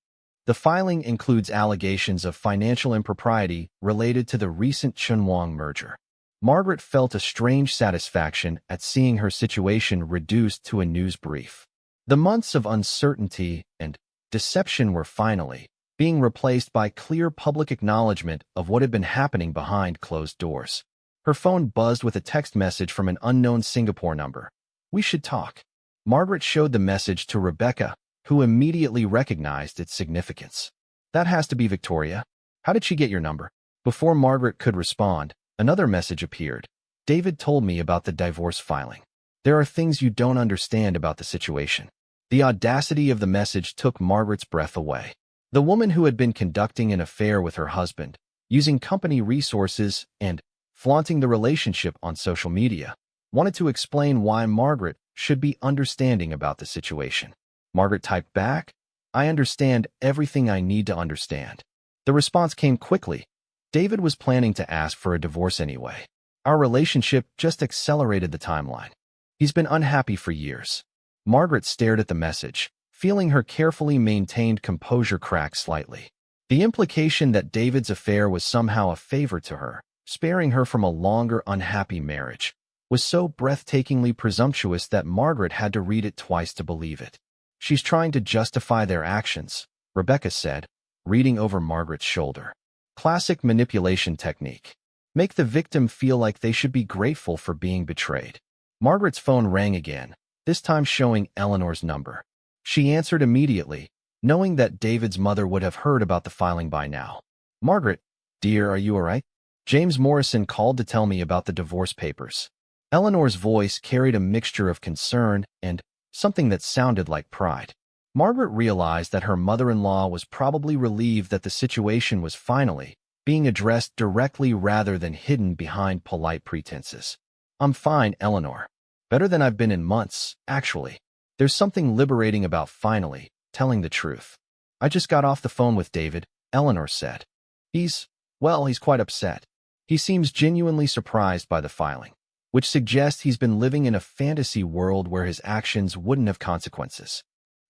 The filing includes allegations of financial impropriety related to the recent Chunwang merger. Margaret felt a strange satisfaction at seeing her situation reduced to a news brief. The months of uncertainty and deception were finally being replaced by clear public acknowledgement of what had been happening behind closed doors. Her phone buzzed with a text message from an unknown Singapore number. "We should talk." Margaret showed the message to Rebecca, who immediately recognized its significance. "That has to be Victoria. How did she get your number?" Before Margaret could respond, another message appeared. "David told me about the divorce filing. There are things you don't understand about the situation." The audacity of the message took Margaret's breath away. The woman who had been conducting an affair with her husband, using company resources and flaunting the relationship on social media, wanted to explain why Margaret should be understanding about the situation. Margaret typed back, "I understand everything I need to understand." The response came quickly. David was planning to ask for a divorce anyway. Our relationship just accelerated the timeline. He's been unhappy for years. Margaret stared at the message, feeling her carefully maintained composure crack slightly. The implication that David's affair was somehow a favor to her, sparing her from a longer unhappy marriage, was so breathtakingly presumptuous that Margaret had to read it twice to believe it. "She's trying to justify their actions," Rebecca said, reading over Margaret's shoulder. "Classic manipulation technique. Make the victim feel like they should be grateful for being betrayed." Margaret's phone rang again, this time showing Eleanor's number. She answered immediately, knowing that David's mother would have heard about the filing by now. "Margaret, dear, are you all right? James Morrison called to tell me about the divorce papers." Eleanor's voice carried a mixture of concern and something that sounded like pride. Margaret realized that her mother-in-law was probably relieved that the situation was finally being addressed directly rather than hidden behind polite pretenses. "I'm fine, Eleanor. Better than I've been in months, actually. There's something liberating about finally telling the truth. I just got off the phone with David," Eleanor said. He's quite upset. He seems genuinely surprised by the filing, which suggests he's been living in a fantasy world where his actions wouldn't have consequences."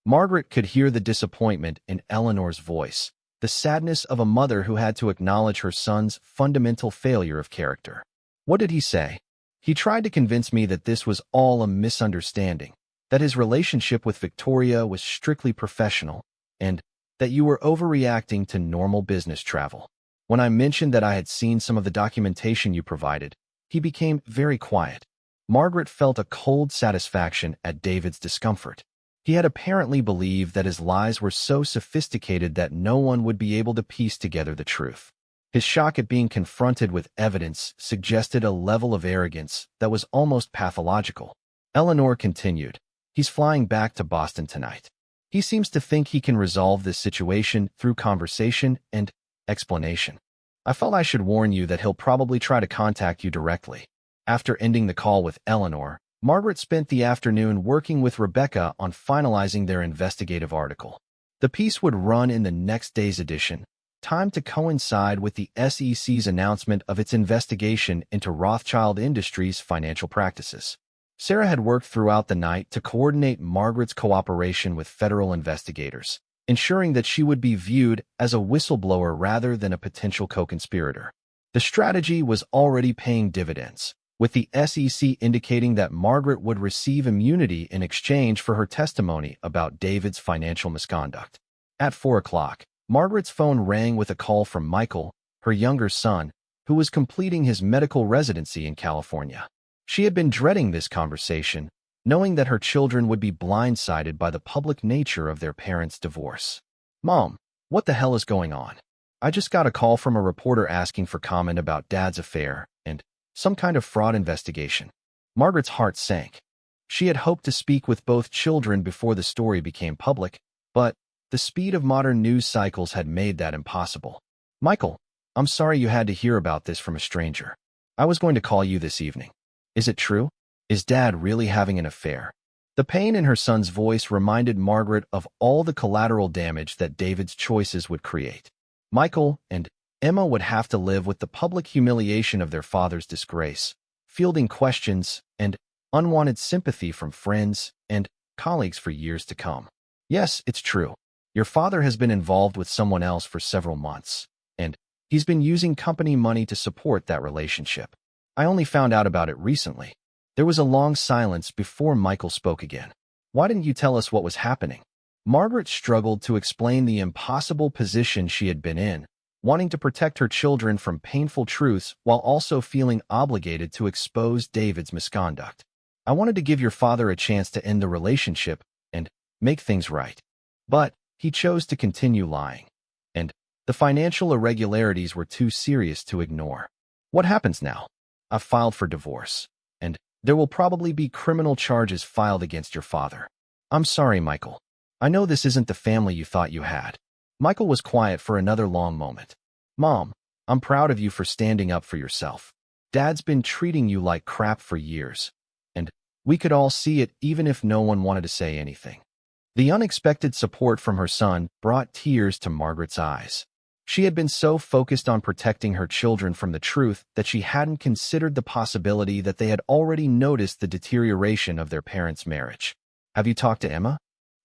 Margaret could hear the disappointment in Eleanor's voice, the sadness of a mother who had to acknowledge her son's fundamental failure of character. "What did he say?" "He tried to convince me that this was all a misunderstanding, that his relationship with Victoria was strictly professional, and that you were overreacting to normal business travel. When I mentioned that I had seen some of the documentation you provided, he became very quiet." Margaret felt a cold satisfaction at David's discomfort. He had apparently believed that his lies were so sophisticated that no one would be able to piece together the truth. His shock at being confronted with evidence suggested a level of arrogance that was almost pathological. Eleanor continued, "He's flying back to Boston tonight. He seems to think he can resolve this situation through conversation and explanation. I felt I should warn you that he'll probably try to contact you directly." After ending the call with Eleanor, Margaret spent the afternoon working with Rebecca on finalizing their investigative article. The piece would run in the next day's edition, timed to coincide with the SEC's announcement of its investigation into Rothschild Industries' financial practices. Sarah had worked throughout the night to coordinate Margaret's cooperation with federal investigators, ensuring that she would be viewed as a whistleblower rather than a potential co-conspirator. The strategy was already paying dividends, with the SEC indicating that Margaret would receive immunity in exchange for her testimony about David's financial misconduct. At 4 o'clock, Margaret's phone rang with a call from Michael, her younger son, who was completing his medical residency in California. She had been dreading this conversation, knowing that her children would be blindsided by the public nature of their parents' divorce. "Mom, what the hell is going on? I just got a call from a reporter asking for comment about Dad's affair and some kind of fraud investigation." Margaret's heart sank. She had hoped to speak with both children before the story became public, but the speed of modern news cycles had made that impossible. "Michael, I'm sorry you had to hear about this from a stranger. I was going to call you this evening. Is it true? Is Dad really having an affair?" The pain in her son's voice reminded Margaret of all the collateral damage that David's choices would create. Michael and Emma would have to live with the public humiliation of their father's disgrace, fielding questions and unwanted sympathy from friends and colleagues for years to come. "Yes, it's true. Your father has been involved with someone else for several months, and he's been using company money to support that relationship. I only found out about it recently." There was a long silence before Michael spoke again. "Why didn't you tell us what was happening?" Margaret struggled to explain the impossible position she had been in, wanting to protect her children from painful truths while also feeling obligated to expose David's misconduct. "I wanted to give your father a chance to end the relationship and make things right. But he chose to continue lying, and the financial irregularities were too serious to ignore. What happens now? I've filed for divorce, and there will probably be criminal charges filed against your father. I'm sorry, Michael. I know this isn't the family you thought you had." Michael was quiet for another long moment. "Mom, I'm proud of you for standing up for yourself. Dad's been treating you like crap for years, and we could all see it even if no one wanted to say anything." The unexpected support from her son brought tears to Margaret's eyes. She had been so focused on protecting her children from the truth that she hadn't considered the possibility that they had already noticed the deterioration of their parents' marriage. "Have you talked to Emma?"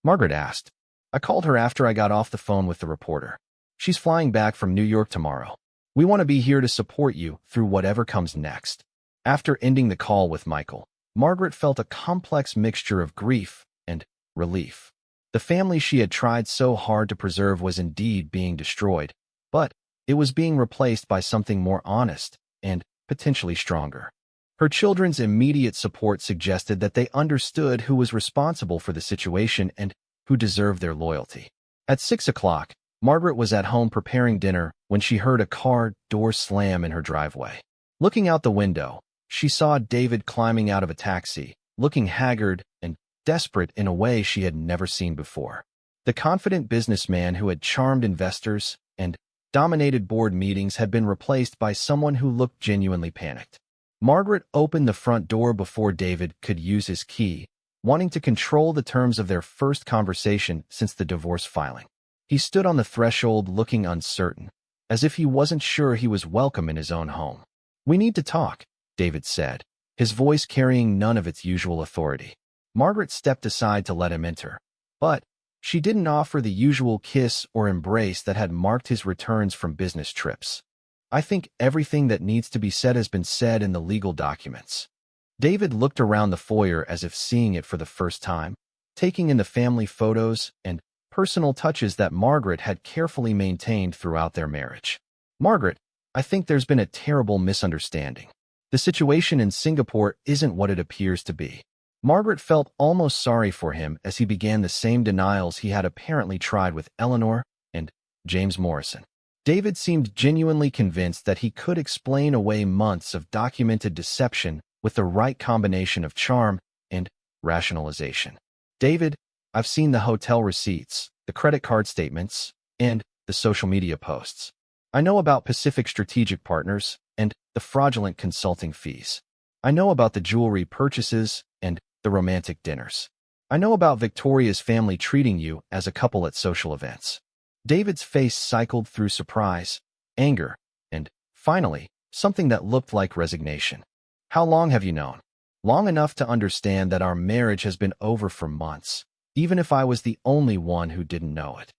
Margaret asked, I called her after I got off the phone with the reporter. She's flying back from New York tomorrow. We want to be here to support you through whatever comes next. After ending the call with Michael, Margaret felt a complex mixture of grief and relief. The family she had tried so hard to preserve was indeed being destroyed, but it was being replaced by something more honest and potentially stronger. Her children's immediate support suggested that they understood who was responsible for the situation and who deserved their loyalty. At 6 o'clock, Margaret was at home preparing dinner when she heard a car door slam in her driveway. Looking out the window, she saw David climbing out of a taxi, looking haggard and desperate in a way she had never seen before. The confident businessman who had charmed investors and dominated board meetings had been replaced by someone who looked genuinely panicked. Margaret opened the front door before David could use his key, wanting to control the terms of their first conversation since the divorce filing. He stood on the threshold looking uncertain, as if he wasn't sure he was welcome in his own home. "We need to talk," David said, his voice carrying none of its usual authority. Margaret stepped aside to let him enter, but she didn't offer the usual kiss or embrace that had marked his returns from business trips. "I think everything that needs to be said has been said in the legal documents." David looked around the foyer as if seeing it for the first time, taking in the family photos and personal touches that Margaret had carefully maintained throughout their marriage. "Margaret, I think there's been a terrible misunderstanding. The situation in Singapore isn't what it appears to be." Margaret felt almost sorry for him as he began the same denials he had apparently tried with Eleanor and James Morrison. David seemed genuinely convinced that he could explain away months of documented deception with the right combination of charm and rationalization. "David, I've seen the hotel receipts, the credit card statements, and the social media posts. I know about Pacific Strategic Partners and the fraudulent consulting fees. I know about the jewelry purchases and the romantic dinners. I know about Victoria's family treating you as a couple at social events." David's face cycled through surprise, anger, and, finally, something that looked like resignation. "How long have you known?" "Long enough to understand that our marriage has been over for months, even if I was the only one who didn't know it."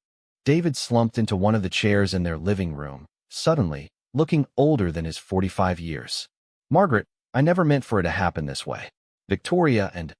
David slumped into one of the chairs in their living room, suddenly looking older than his 45 years. "Margaret, I never meant for it to happen this way. Victoria and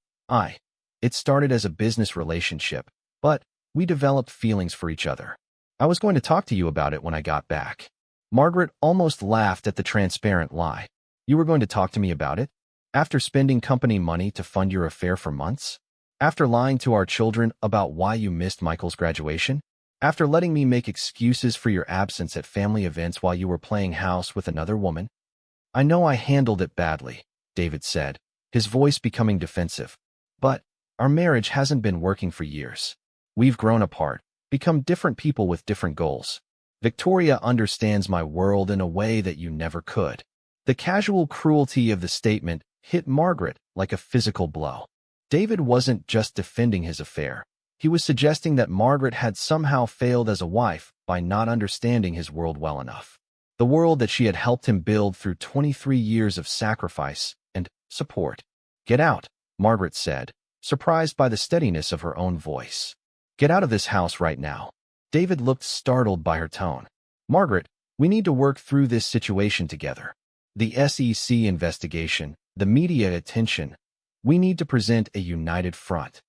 it started as a business relationship, but we developed feelings for each other. I was going to talk to you about it when I got back." Margaret almost laughed at the transparent lie. "You were going to talk to me about it? After spending company money to fund your affair for months? After lying to our children about why you missed Michael's graduation? After letting me make excuses for your absence at family events while you were playing house with another woman?" "I know I handled it badly," David said, his voice becoming defensive. "But our marriage hasn't been working for years. We've grown apart, become different people with different goals. Victoria understands my world in a way that you never could." The casual cruelty of the statement hit Margaret like a physical blow. David wasn't just defending his affair. He was suggesting that Margaret had somehow failed as a wife by not understanding his world well enough. The world that she had helped him build through 23 years of sacrifice and support. "Get out," Margaret said, surprised by the steadiness of her own voice. "Get out of this house right now." David looked startled by her tone. "Margaret, we need to work through this situation together. The SEC investigation, the media attention. We need to present a united front.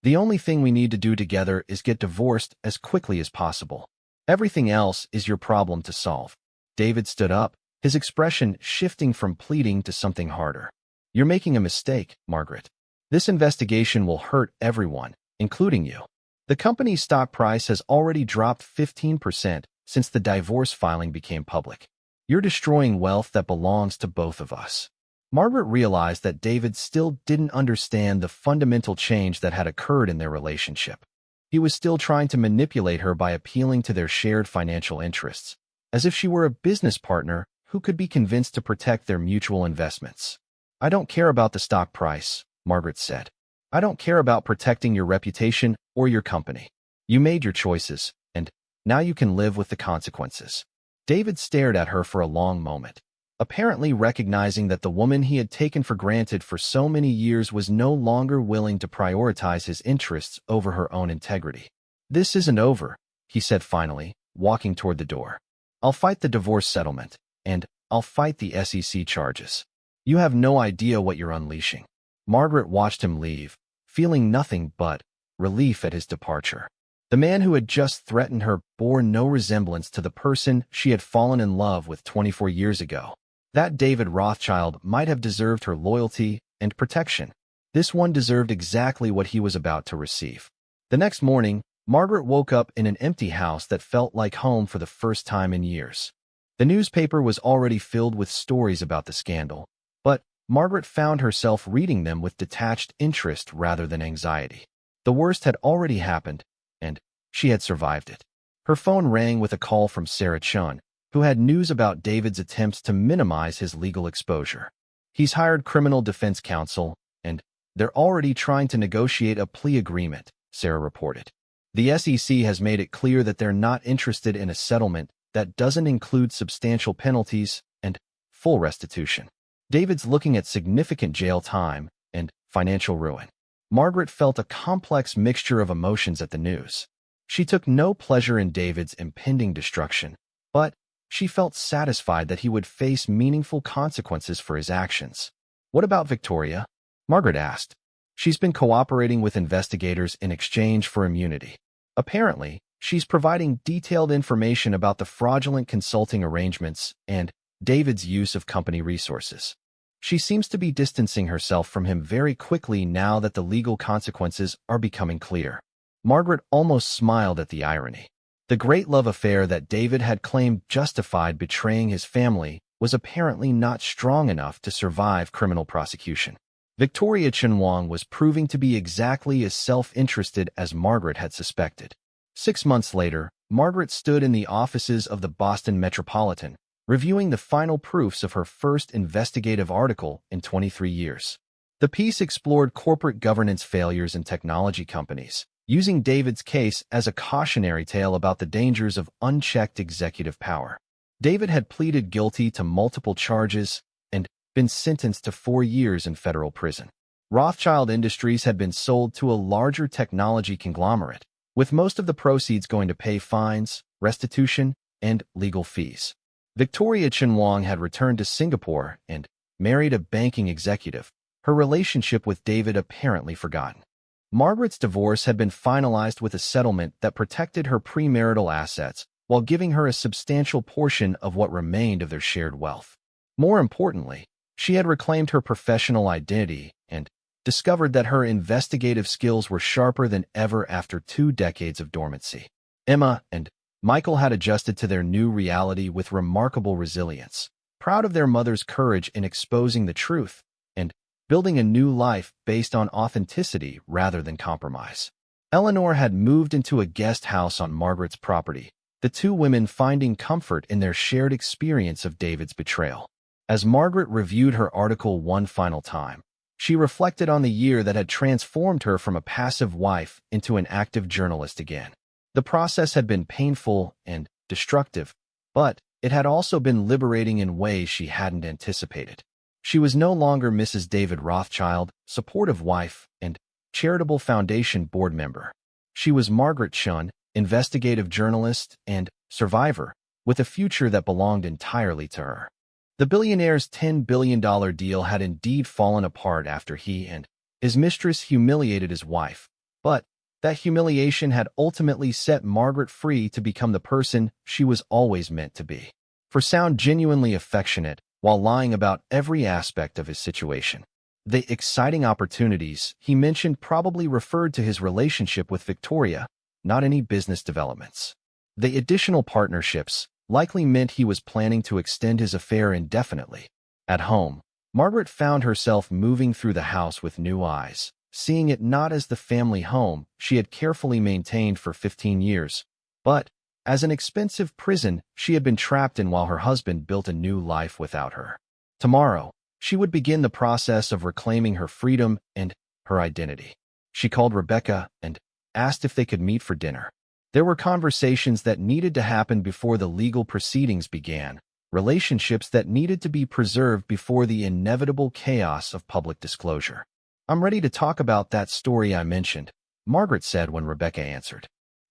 The only thing we need to do together is get divorced as quickly as possible. Everything else is your problem to solve." David stood up, his expression shifting from pleading to something harder. "You're making a mistake, Margaret. This investigation will hurt everyone, including you. The company's stock price has already dropped 15% since the divorce filing became public. You're destroying wealth that belongs to both of us." Margaret realized that David still didn't understand the fundamental change that had occurred in their relationship. He was still trying to manipulate her by appealing to their shared financial interests, as if she were a business partner who could be convinced to protect their mutual investments. "I don't care about the stock price," Margaret said. "I don't care about protecting your reputation or your company. You made your choices, and now you can live with the consequences." David stared at her for a long moment, apparently recognizing that the woman he had taken for granted for so many years was no longer willing to prioritize his interests over her own integrity. "This isn't over," he said finally, walking toward the door. "I'll fight the divorce settlement, and I'll fight the SEC charges. You have no idea what you're unleashing." Margaret watched him leave, feeling nothing but relief at his departure. The man who had just threatened her bore no resemblance to the person she had fallen in love with 24 years ago. That David Rothschild might have deserved her loyalty and protection. This one deserved exactly what he was about to receive. The next morning, Margaret woke up in an empty house that felt like home for the first time in years. The newspaper was already filled with stories about the scandal, but Margaret found herself reading them with detached interest rather than anxiety. The worst had already happened, and she had survived it. Her phone rang with a call from Sarah Chun, who had news about David's attempts to minimize his legal exposure. He's hired criminal defense counsel, and they're already trying to negotiate a plea agreement, Sarah reported. The SEC has made it clear that they're not interested in a settlement that doesn't include substantial penalties and full restitution. David's looking at significant jail time and financial ruin. Margaret felt a complex mixture of emotions at the news. She took no pleasure in David's impending destruction, but she felt satisfied that he would face meaningful consequences for his actions. "What about Victoria?" Margaret asked. "She's been cooperating with investigators in exchange for immunity. Apparently, she's providing detailed information about the fraudulent consulting arrangements and David's use of company resources. She seems to be distancing herself from him very quickly now that the legal consequences are becoming clear." Margaret almost smiled at the irony. The great love affair that David had claimed justified betraying his family was apparently not strong enough to survive criminal prosecution. Victoria Chenwang was proving to be exactly as self-interested as Margaret had suspected. 6 months later, Margaret stood in the offices of the Boston Metropolitan, reviewing the final proofs of her first investigative article in 23 years. The piece explored corporate governance failures in technology companies, using David's case as a cautionary tale about the dangers of unchecked executive power. David had pleaded guilty to multiple charges and been sentenced to 4 years in federal prison. Rothschild Industries had been sold to a larger technology conglomerate, with most of the proceeds going to pay fines, restitution, and legal fees. Victoria Chenwang had returned to Singapore and married a banking executive, her relationship with David apparently forgotten. Margaret's divorce had been finalized with a settlement that protected her premarital assets while giving her a substantial portion of what remained of their shared wealth. More importantly, she had reclaimed her professional identity and discovered that her investigative skills were sharper than ever after 2 decades of dormancy. Emma and Michael had adjusted to their new reality with remarkable resilience, proud of their mother's courage in exposing the truth and building a new life based on authenticity rather than compromise. Eleanor had moved into a guest house on Margaret's property, the 2 women finding comfort in their shared experience of David's betrayal. As Margaret reviewed her article one final time, she reflected on the year that had transformed her from a passive wife into an active journalist again. The process had been painful and destructive, but it had also been liberating in ways she hadn't anticipated. She was no longer Mrs. David Rothschild, supportive wife, and charitable foundation board member. She was Margaret Chun, investigative journalist and survivor, with a future that belonged entirely to her. The billionaire's $10 billion deal had indeed fallen apart after he and his mistress humiliated his wife, but that humiliation had ultimately set Margaret free to become the person she was always meant to be. For sound genuinely affectionate, while lying about every aspect of his situation. The exciting opportunities he mentioned probably referred to his relationship with Victoria, not any business developments. The additional partnerships likely meant he was planning to extend his affair indefinitely. At home, Margaret found herself moving through the house with new eyes, seeing it not as the family home she had carefully maintained for 15 years, but as an expensive prison she had been trapped in while her husband built a new life without her. Tomorrow, she would begin the process of reclaiming her freedom and her identity. She called Rebecca and asked if they could meet for dinner. There were conversations that needed to happen before the legal proceedings began, relationships that needed to be preserved before the inevitable chaos of public disclosure. "I'm ready to talk about that story I mentioned," Margaret said when Rebecca answered.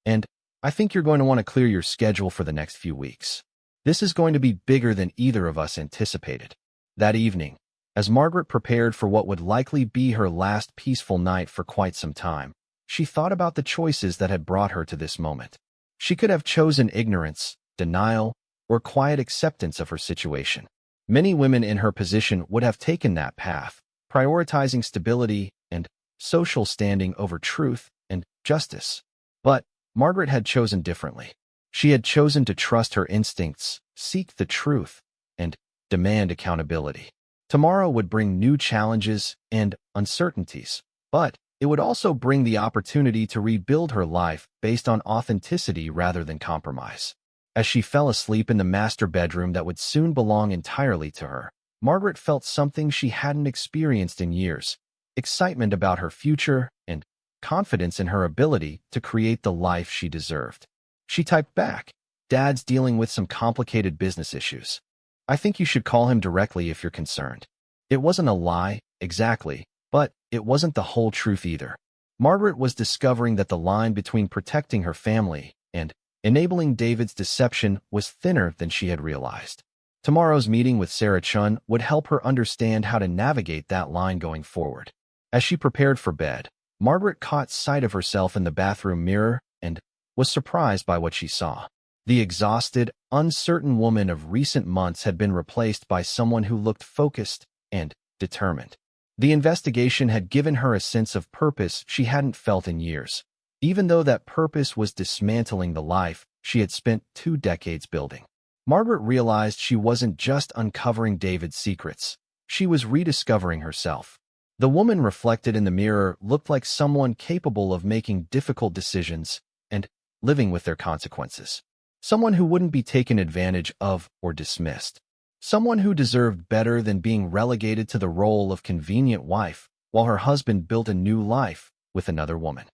And I think you're going to want to clear your schedule for the next few weeks. This is going to be bigger than either of us anticipated. That evening, as Margaret prepared for what would likely be her last peaceful night for quite some time, she thought about the choices that had brought her to this moment. She could have chosen ignorance, denial, or quiet acceptance of her situation. Many women in her position would have taken that path, prioritizing stability and social standing over truth and justice. But Margaret had chosen differently. She had chosen to trust her instincts, seek the truth, and demand accountability. Tomorrow would bring new challenges and uncertainties, but it would also bring the opportunity to rebuild her life based on authenticity rather than compromise. As she fell asleep in the master bedroom that would soon belong entirely to her, Margaret felt something she hadn't experienced in years: excitement about her future and confidence in her ability to create the life she deserved. She typed back, "Dad's dealing with some complicated business issues. I think you should call him directly if you're concerned." It wasn't a lie, exactly, but it wasn't the whole truth either. Margaret was discovering that the line between protecting her family and enabling David's deception was thinner than she had realized. Tomorrow's meeting with Sarah Chun would help her understand how to navigate that line going forward. As she prepared for bed, Margaret caught sight of herself in the bathroom mirror and was surprised by what she saw. The exhausted, uncertain woman of recent months had been replaced by someone who looked focused and determined. The investigation had given her a sense of purpose she hadn't felt in years, even though that purpose was dismantling the life she had spent 2 decades building. Margaret realized she wasn't just uncovering David's secrets. She was rediscovering herself. The woman reflected in the mirror looked like someone capable of making difficult decisions and living with their consequences. Someone who wouldn't be taken advantage of or dismissed. Someone who deserved better than being relegated to the role of convenient wife while her husband built a new life with another woman.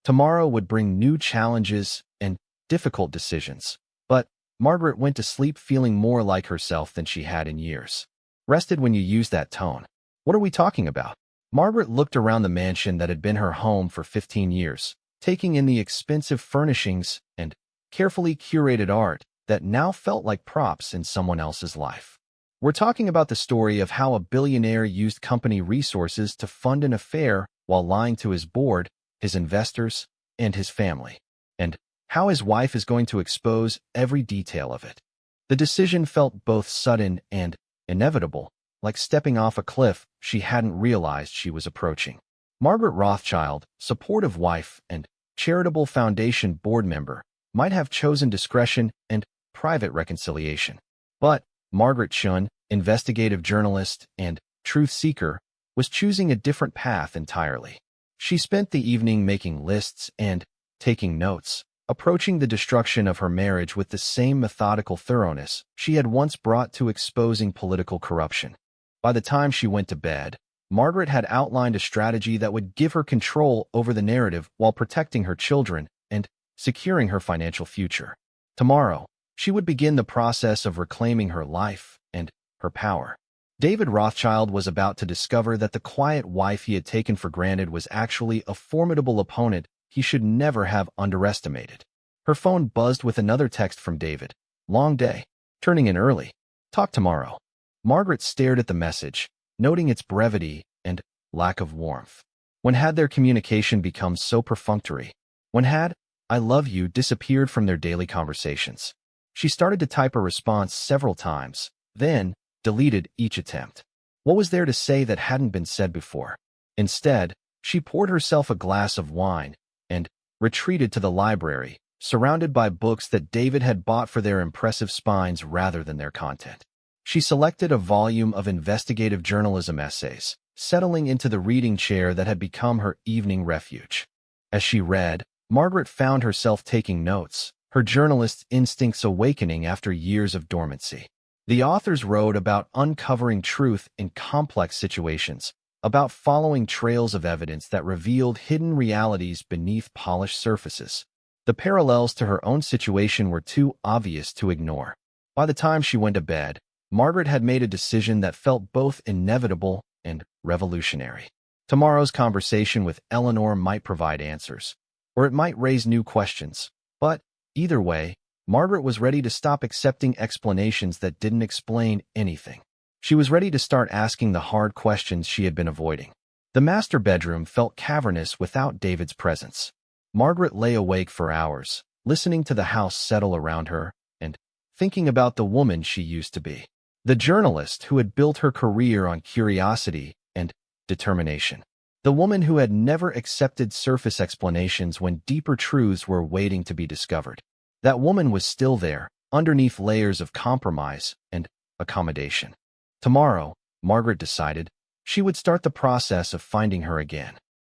Tomorrow would bring new challenges and difficult decisions, but Margaret went to sleep feeling more like herself than she had in years. Rested when you use that tone. What are we talking about? Margaret looked around the mansion that had been her home for 15 years, taking in the expensive furnishings and carefully curated art that now felt like props in someone else's life. We're talking about the story of how a billionaire used company resources to fund an affair while lying to his board, his investors, and his family, and how his wife is going to expose every detail of it. The decision felt both sudden and inevitable, like stepping off a cliff she hadn't realized she was approaching. Margaret Rothschild, supportive wife and charitable foundation board member, might have chosen discretion and private reconciliation. But Margaret Chun, investigative journalist and truth seeker, was choosing a different path entirely. She spent the evening making lists and taking notes, approaching the destruction of her marriage with the same methodical thoroughness she had once brought to exposing political corruption. By the time she went to bed, Margaret had outlined a strategy that would give her control over the narrative while protecting her children and securing her financial future. Tomorrow, she would begin the process of reclaiming her life and her power. David Rothschild was about to discover that the quiet wife he had taken for granted was actually a formidable opponent he should never have underestimated. Her phone buzzed with another text from David. "Long day. Turning in early. Talk tomorrow." Margaret stared at the message, noting its brevity and lack of warmth. When had their communication become so perfunctory? When had "I love you" disappeared from their daily conversations? She started to type a response several times, then deleted each attempt. What was there to say that hadn't been said before? Instead, she poured herself a glass of wine and retreated to the library, surrounded by books that David had bought for their impressive spines rather than their content. She selected a volume of investigative journalism essays, settling into the reading chair that had become her evening refuge. As she read, Margaret found herself taking notes, her journalist's instincts awakening after years of dormancy. The authors wrote about uncovering truth in complex situations, about following trails of evidence that revealed hidden realities beneath polished surfaces. The parallels to her own situation were too obvious to ignore. By the time she went to bed, Margaret had made a decision that felt both inevitable and revolutionary. Tomorrow's conversation with Eleanor might provide answers, or it might raise new questions. But, either way, Margaret was ready to stop accepting explanations that didn't explain anything. She was ready to start asking the hard questions she had been avoiding. The master bedroom felt cavernous without David's presence. Margaret lay awake for hours, listening to the house settle around her and thinking about the woman she used to be. The journalist who had built her career on curiosity and determination. The woman who had never accepted surface explanations when deeper truths were waiting to be discovered. That woman was still there, underneath layers of compromise and accommodation. Tomorrow, Margaret decided, she would start the process of finding her again.